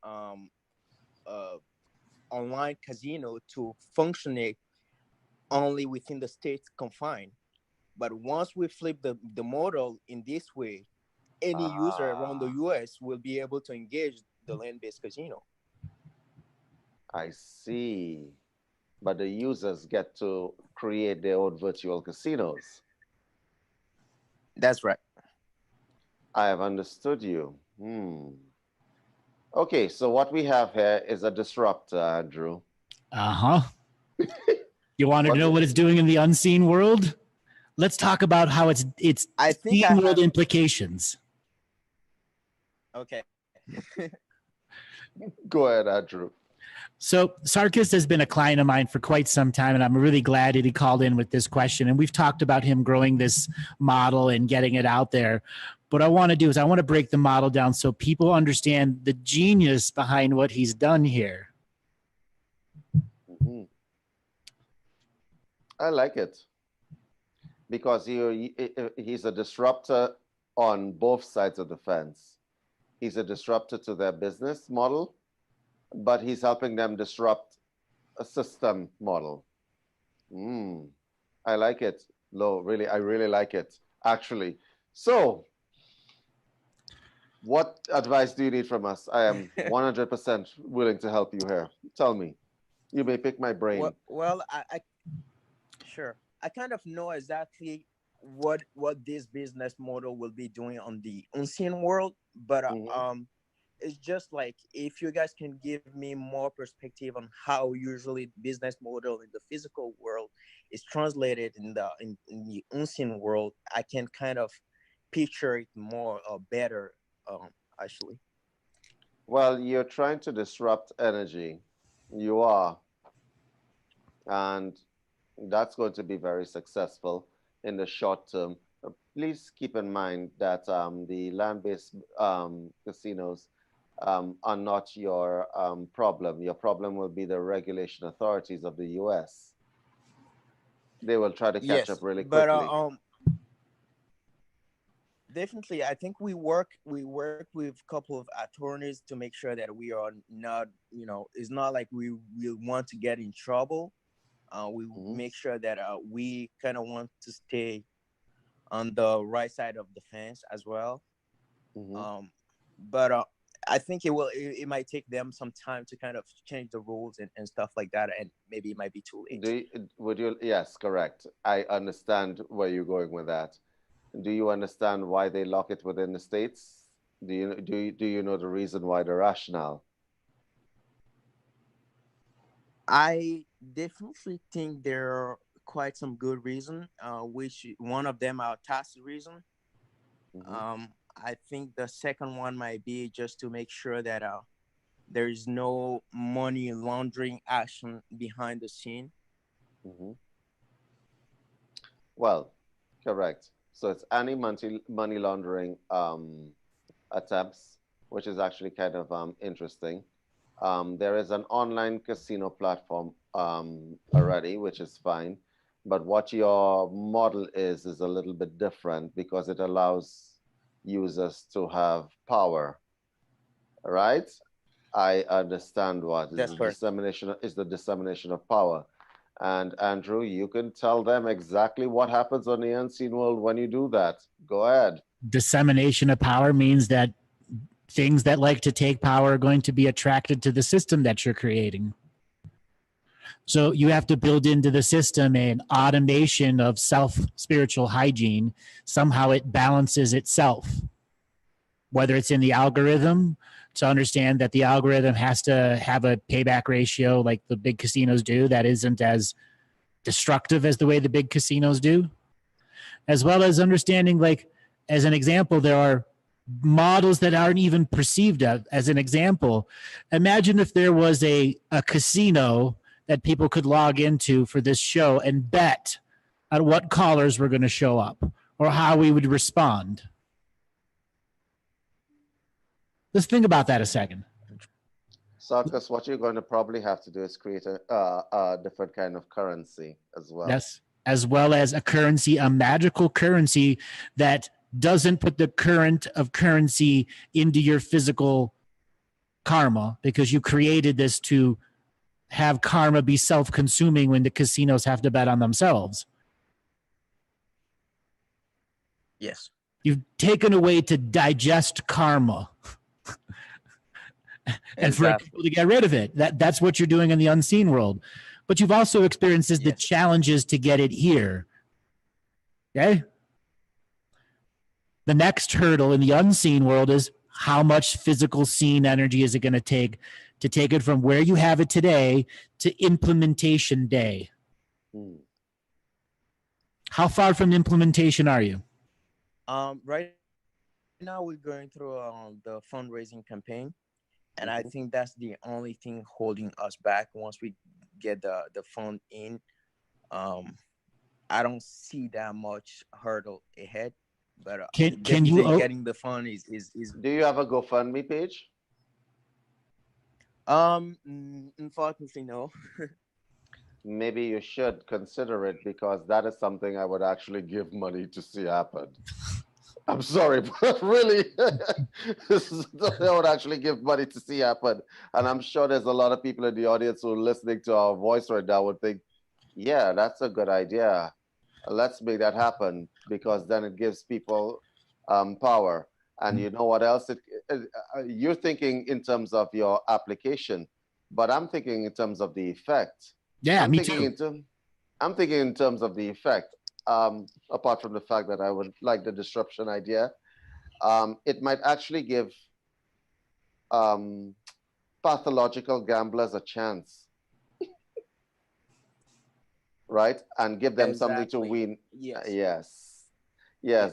online casino to function only within the state's confine. But once we flip the model in this way, any user around the US will be able to engage the land-based casino. I see. but the users get to create their own virtual casinos. That's right. I have understood you. Okay, so what we have here is a disruptor, Andrew. Uh-huh. You want to know what it's doing in the unseen world? Let's talk about how it's seen world implications. Okay. Go ahead, Andrew. So Sarkis has been a client of mine for quite some time, and I'm really glad that he called in with this question. And we've talked about him growing this model and getting it out there. What I want to do is I want to break the model down so people understand the genius behind what he's done here. Mm-hmm. I like it because he's a disruptor on both sides of the fence. He's a disruptor to their business model, but he's helping them disrupt a system model. I like it. Lo, really, I really like it, actually. So, what advice do you need from us? I am 100% willing to help you here. Tell me. You may pick my brain. Well, sure. I kind of know exactly what this business model will be doing on the unseen world, but it's just like if you guys can give me more perspective on how usually business model in the physical world is translated in the unseen world, I can kind of picture it more better, actually. Well, you're trying to disrupt energy. You are. And that's going to be very successful in the short term. Please keep in mind that the land-based casinos are not your problem. Your problem will be the regulation authorities of the US. They will try to catch up really quickly. But definitely, I think we work with a couple of attorneys to make sure that we are not, it's not like we want to get in trouble. We make sure that we kind of want to stay on the right side of the fence as well. But I think it might take them some time to kind of change the rules and stuff like that, and maybe it might be too late. Yes, correct. I understand where you're going with that. Do you understand why they lock it within the states? Do you know the reason why, the rationale? I definitely think there are quite some good reason, which one of them are tax reason. I think the second one might be just to make sure that there is no money laundering action behind the scene. Well, correct. So it's any money laundering attempts, which is actually kind of interesting. There is an online casino platform already, which is fine. But what your model is a little bit different because it allows users to have power, right? I understand what That's correct. The dissemination of power. And Andrew, you can tell them exactly what happens on the unseen world when you do that. Go ahead. Dissemination of power means that things that like to take power are going to be attracted to the system that you're creating. So you have to build into the system an automation of self-spiritual hygiene. Somehow it balances itself, whether it's in the algorithm, to understand that the algorithm has to have a payback ratio like the big casinos do that isn't as destructive as the way the big casinos do, as well as understanding, like, as an example, there are models that aren't even perceived as an example. Imagine if there was a casino that people could log into for this show and bet on what callers were going to show up or how we would respond. Let's think about that a second. Sarkis, what you're going to probably have to do is create a different kind of currency as well. Yes, as well as a currency, a magical currency that doesn't put the current of currency into your physical karma, because you created this to have karma be self-consuming when the casinos have to bet on themselves. Yes. You've taken a way to digest karma and for people to get rid of it. That's what you're doing in the unseen world. but you've also experienced the Yes. challenges to get it here. Okay. The next hurdle in the unseen world is how much physical seen energy is it going to take it from where you have it today to implementation day? How far from implementation are you? Right now we're going through the fundraising campaign, and I think that's the only thing holding us back. Once we get the fund in, I don't see that much hurdle ahead. But Can you getting the fund is Do you have a GoFundMe page? Unfortunately no. Maybe you should consider it, because that is something I would actually give money to see happen. I'm sorry, but really, this is something I would actually give money to see happen. And I'm sure there's a lot of people in the audience who are listening to our voice right now would think, yeah, that's a good idea. Let's make that happen, because then it gives people power. And you know what else? You're thinking in terms of your application, but I'm thinking in terms of the effect. Yeah, me too. I'm thinking in terms of the effect. Apart from the fact that I would like the disruption idea, it might actually give pathological gamblers a chance, right? And give them something to win. Yes. There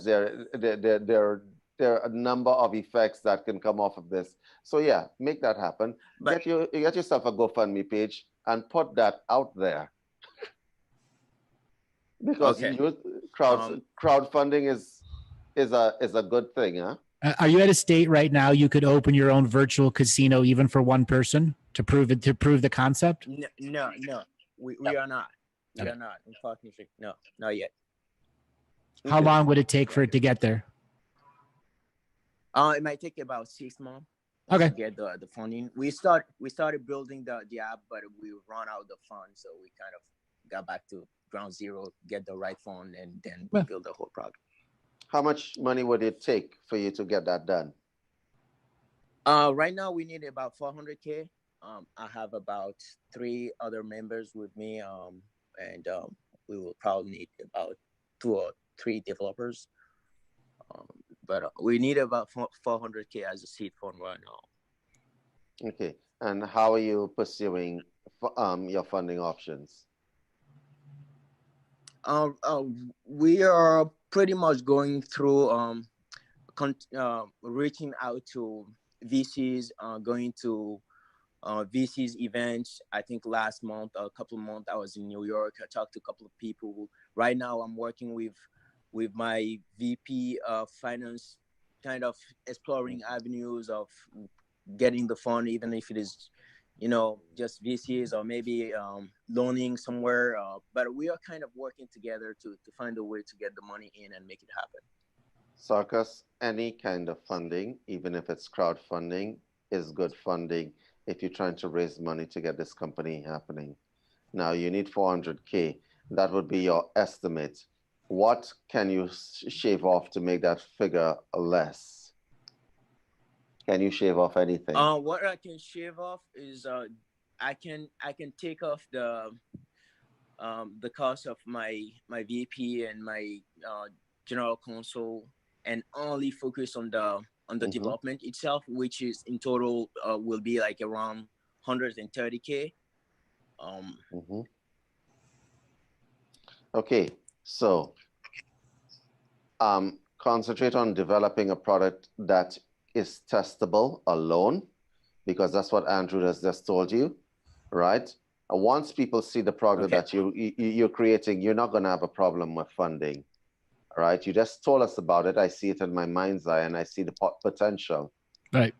are a number of effects that can come off of this. So yeah, make that happen. Get yourself a GoFundMe page and put that out there. Because crowdfunding is a good thing, huh? Are you at a state right now you could open your own virtual casino even for one person to prove the concept? No, we are not. We are not. Unfortunately, no, not yet. How long would it take for it to get there? It might take about 6 months. Okay. To get the funding. We started building the app, but we run out of funds, so we kind of got back to ground zero, get the right fund, and then build the whole product. How much money would it take for you to get that done? Right now we need about 400K. I have about 3 other members with me, and we will probably need about 2 or 3 developers. But we need about 400K as a seed fund right now. Okay. And how are you pursuing your funding options? We are pretty much going through reaching out to VCs, going to VCs events. I think last month, a couple of months, I was in New York. I talked to a couple of people. Right now, I'm working with my VP of finance, kind of exploring avenues of getting the fund, even if it is, just VCs or maybe loaning somewhere. But we are kind of working together to find a way to get the money in and make it happen. Sarkis, any kind of funding, even if it's crowdfunding, is good funding if you're trying to raise money to get this company happening. Now, you need 400K. That would be your estimate. What can you shave off to make that figure less? Can you shave off anything? What I can shave off is I can take off the cost of my VP and my general counsel, and only focus on the development itself, which is in total will be like around 130K. Okay, so concentrate on developing a product that is testable alone, because that's what Andrew has just told you, right? And once people see the product that you're creating, you're not going to have a problem with funding, right? You just told us about it. I see it in my mind's eye, and I see the potential, right?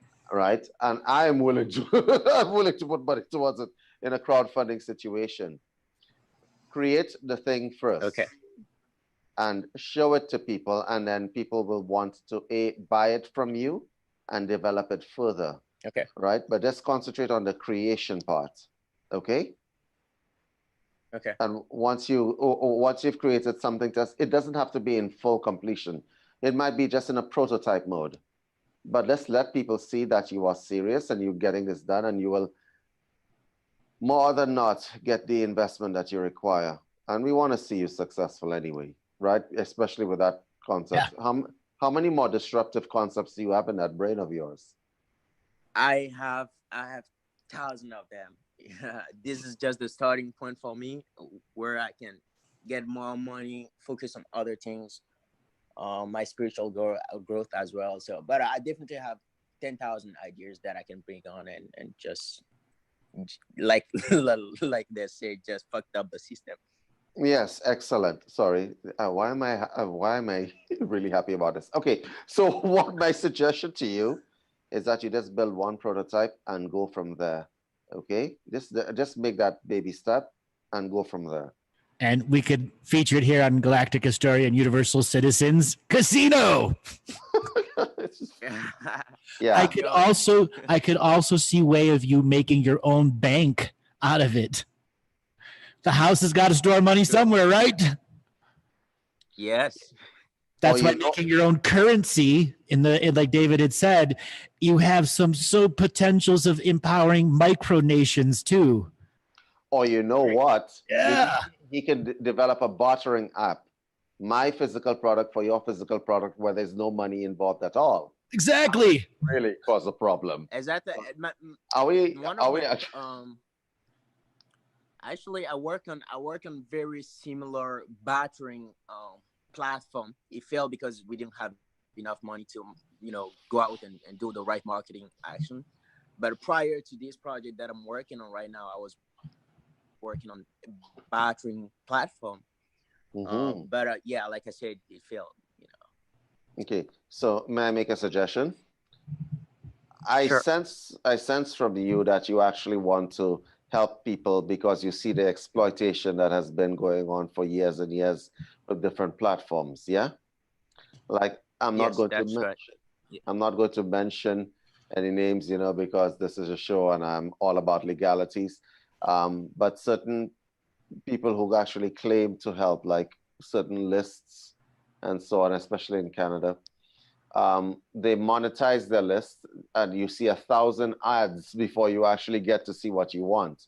And I am willing to put money towards it in a crowdfunding situation. Create the thing first, and show it to people, and then people will want to buy it from you and develop it further. Right? But just concentrate on the creation part. Okay. And once you've created something, it doesn't have to be in full completion. It might be just in a prototype mode. But let's let people see that you are serious and you're getting this done, and you more than not get the investment that you require. And we want to see you successful anyway, right? Especially with that concept. Yeah. How many more disruptive concepts do you have in that brain of yours? I have thousands of them. This is just the starting point for me, where I can get more money, focus on other things, my spiritual growth as well. So, but I definitely have 10,000 ideas that I can bring on and just like like they say, just fucked up the system. Yes, excellent. Sorry, why am I really happy about this? Okay, so what my suggestion to you is that you just build one prototype and go from there. Okay, just make that baby step and go from there. And we could feature it here on Galactic Astoria and Universal Citizens Casino. Yeah. I could also see way of you making your own bank out of it. The house has got to store money somewhere, right? Yes. That's why making your own currency like David had said, you have some potentials of empowering micronations too. Or you know what? Yeah. He can develop a bartering app. My physical product for your physical product, where there's no money involved at all. Exactly. Really cause a problem. Is that the? Actually, I work on very similar battering platform. It failed because we didn't have enough money to go out and do the right marketing action. But prior to this project that I'm working on right now, I was working on a battering platform. Mm-hmm. But yeah, like I said, it failed. Okay, so may I make a suggestion? I sense from you that you actually want to help people because you see the exploitation that has been going on for years and years with different platforms. Yeah, like I'm not going to mention any names, because this is a show and I'm all about legalities. But certain people who actually claim to help, like certain lists and so on, especially in Canada, they monetize their list and you see 1,000 ads before you actually get to see what you want,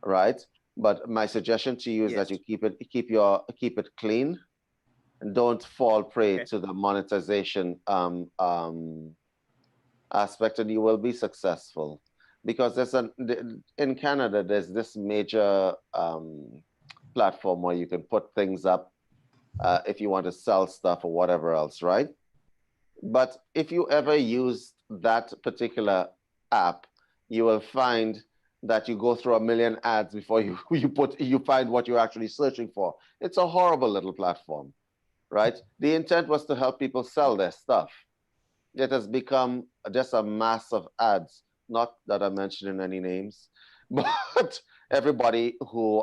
right? But my suggestion to you is that you keep it clean and don't fall prey to the monetization aspect, and you will be successful. Because in Canada, there's this major platform where you can put things up if you want to sell stuff or whatever else, right? But if you ever use that particular app, you will find that you go through 1 million ads before you find what you're actually searching for. It's a horrible little platform, right? The intent was to help people sell their stuff. It has become just a mass of ads. Not that I'm mentioning any names, but everybody who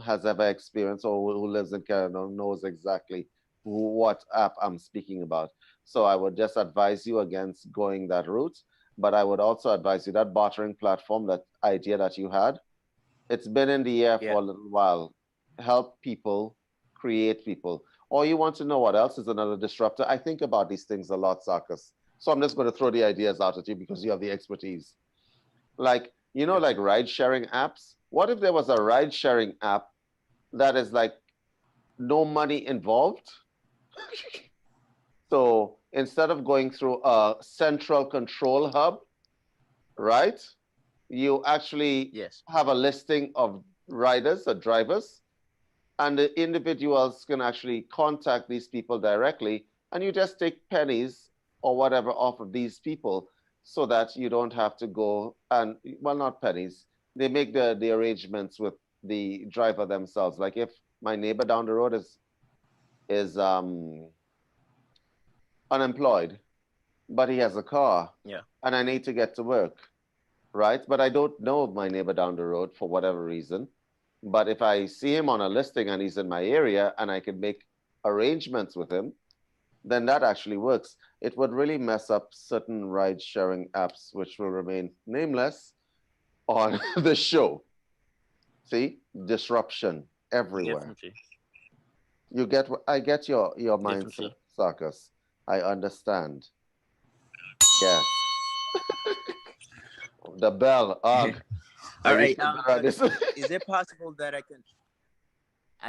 has ever experienced or who lives in Canada knows exactly what app I'm speaking about. So I would just advise you against going that route. But I would also advise you that bartering platform, that idea that you had, it's been in the air for a little while. Help people, create people. Or you want to know what else is another disruptor? I think about these things a lot, Sarkis. So I'm just going to throw the ideas out at you because you have the expertise. Like, like ride-sharing apps. What if there was a ride-sharing app that is like no money involved? So instead of going through a central control hub, right? You actually have a listing of riders or drivers, and the individuals can actually contact these people directly, and you just take pennies or whatever off of these people so that you don't have to go and, well, not pennies. They make the arrangements with the driver themselves. Like if my neighbor down the road is unemployed, but he has a car, and I need to get to work, right? But I don't know my neighbor down the road for whatever reason. But if I see him on a listing and he's in my area and I can make arrangements with him, then that actually works. It would really mess up certain ride-sharing apps, which will remain nameless on the show. See, disruption everywhere. Definitely. I get your mindset, Sarkis. I understand. Yes. The bell. All right. But Is it possible that I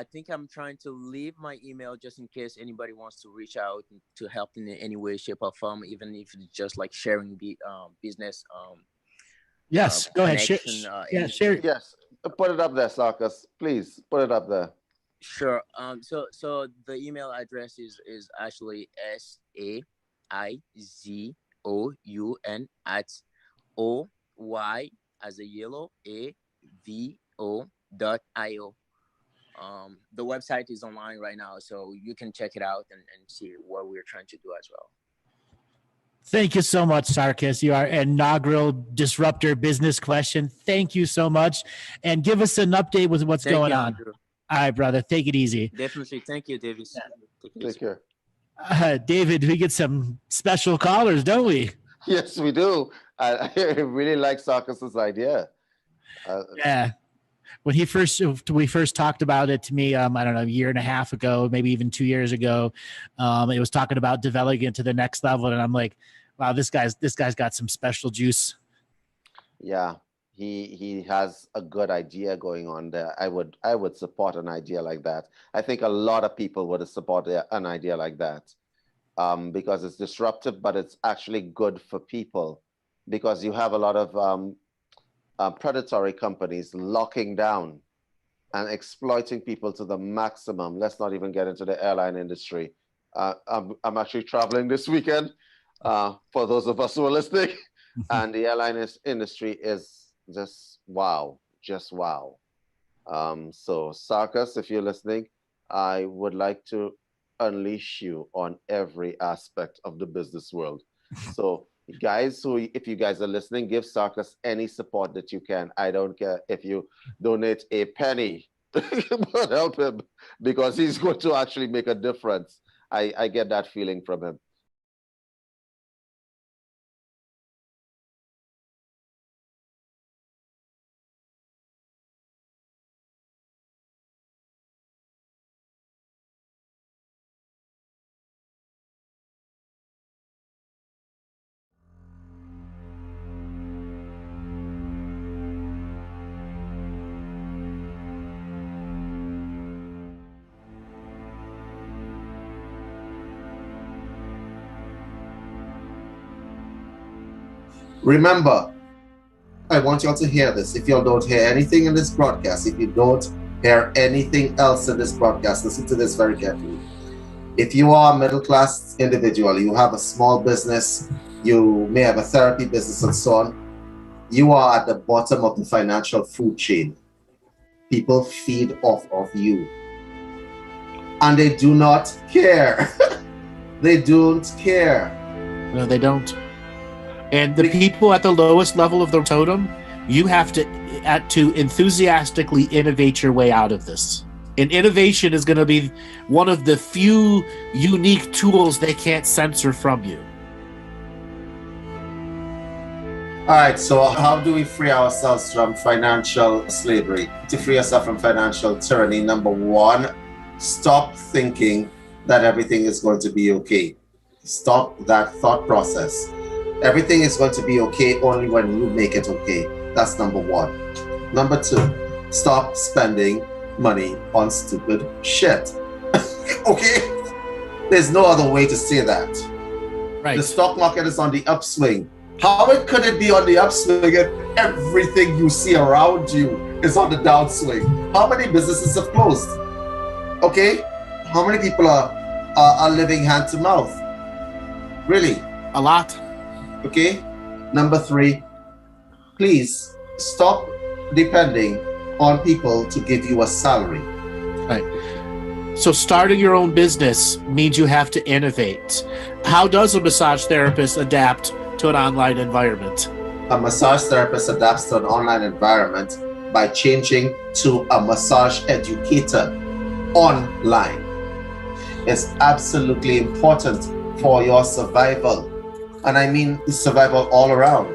think I'm trying to leave my email just in case anybody wants to reach out to help in any way, shape, or form, even if it's just like sharing the business. Yes, go ahead. Share. Yes, put it up there, Sarkis. Please put it up there. Sure. So the email address is actually SAIZOUN at OY as a yellow AVO.io. The website is online right now, so you can check it out and see what we're trying to do as well. Thank you so much, Sarkis. You are inaugural disruptor business question. Thank you so much. And give us an update with what's going on. Andrew. All right, brother. Take it easy. Definitely. Thank you, Davis. Take care. David, we get some special callers, don't we? Yes, we do. I really like Sarkis's idea. Yeah. When we first talked about it to me, I don't know, a year and a half ago, maybe even 2 years ago, it was talking about developing it to the next level. And I'm like, wow, this guy's got some special juice. Yeah, he has a good idea going on there. I would support an idea like that. I think a lot of people would support an idea like that, because it's disruptive, but it's actually good for people, because you have a lot of predatory companies locking down and exploiting people to the maximum. Let's not even get into the airline industry. I'm actually traveling this weekend, for those of us who are listening, and the airline industry is just wow. So Sarkis, if you're listening, I would like to unleash you on every aspect of the business world. So guys, if you guys are listening, give Sarkis any support that you can. I don't care if you donate a penny, but help him, because he's going to actually make a difference. I get that feeling from him. Remember, I want y'all to hear this. If y'all don't hear anything in this broadcast, if you don't hear anything else in this broadcast, listen to this very carefully. If you are a middle-class individual, you have a small business, you may have a therapy business and so on, you are at the bottom of the financial food chain. People feed off of you. And they do not care. They don't care. No, they don't. And the people at the lowest level of the totem, you have to enthusiastically innovate your way out of this. And innovation is going to be one of the few unique tools they can't censor from you. All right, so how do we free ourselves from financial slavery? To free yourself from financial tyranny, number one, stop thinking that everything is going to be okay. Stop that thought process. Everything is going to be okay only when you make it okay. That's number one. Number two, stop spending money on stupid shit. Okay? There's no other way to say that. Right. The stock market is on the upswing. How could it be on the upswing if everything you see around you is on the downswing? How many businesses have closed? Okay? How many people are living hand to mouth? Really? A lot. Okay? Number three, please stop depending on people to give you a salary. Right. So starting your own business means you have to innovate. How does a massage therapist adapt to an online environment? A massage therapist adapts to an online environment by changing to a massage educator online. It's absolutely important for your survival. And I mean survival all around.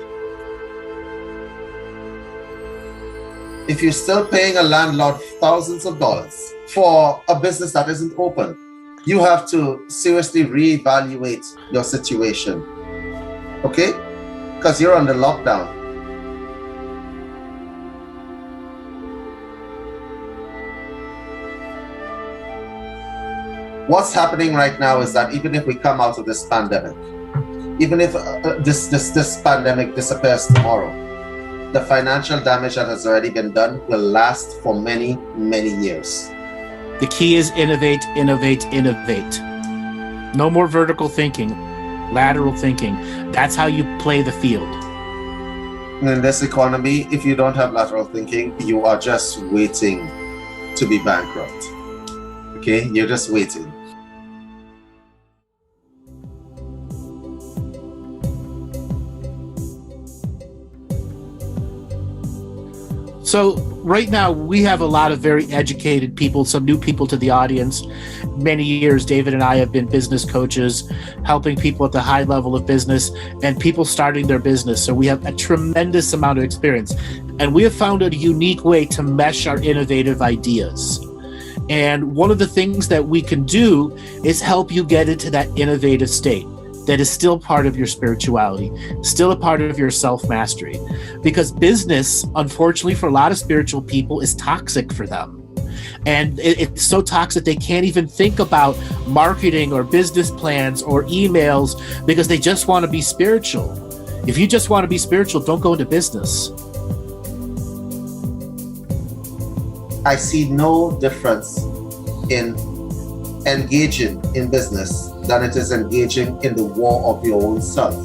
If you're still paying a landlord thousands of dollars for a business that isn't open, you have to seriously reevaluate your situation. Okay? Because you're under lockdown. What's happening right now is that even if we come out of this pandemic, even if this pandemic disappears tomorrow, the financial damage that has already been done will last for many, many years. The key is innovate, innovate, innovate. No more vertical thinking, lateral thinking. That's how you play the field. In this economy, if you don't have lateral thinking, you are just waiting to be bankrupt. Okay? You're just waiting. So right now we have a lot of very educated people, some new people to the audience. Many years, David and I have been business coaches, helping people at the high level of business and people starting their business. So we have a tremendous amount of experience, and we have found a unique way to mesh our innovative ideas. And one of the things that we can do is help you get into that innovative state that is still part of your spirituality, still a part of your self-mastery. Because business, unfortunately, for a lot of spiritual people, is toxic for them. And it's so toxic they can't even think about marketing or business plans or emails because they just want to be spiritual. If you just want to be spiritual, don't go into business. I see no difference in engaging in business than it is engaging in the war of your own self.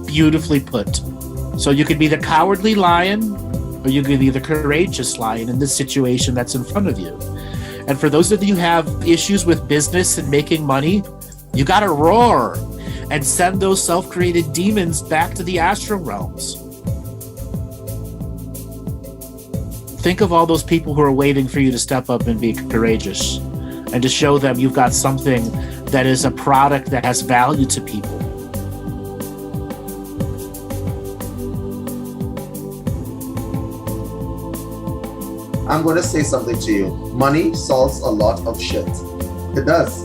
Beautifully put. So you could be the cowardly lion, or you could be the courageous lion in this situation that's in front of you. And for those of you who have issues with business and making money, you gotta roar and send those self-created demons back to the astral realms. Think of all those people who are waiting for you to step up and be courageous and to show them you've got something that is a product that has value to people. I'm going to say something to you. Money solves a lot of shit. It does.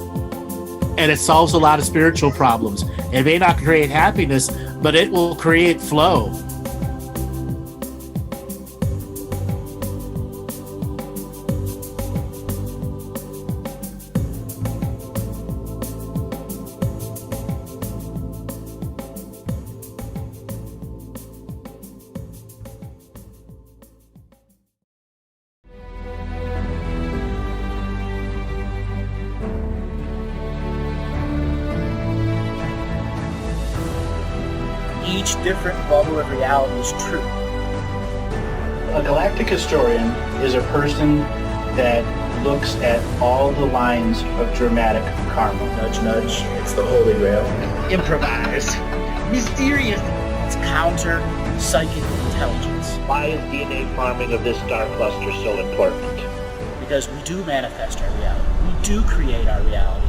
And it solves a lot of spiritual problems. It may not create happiness, but it will create flow. Each different bubble of reality is true. A galactic historian is a person that looks at all the lines of dramatic karma. Nudge, nudge, it's the holy grail. Improvise. Mysterious. It's counter psychic intelligence. Why is DNA farming of this star cluster so important? Because we do manifest our reality. We do create our reality.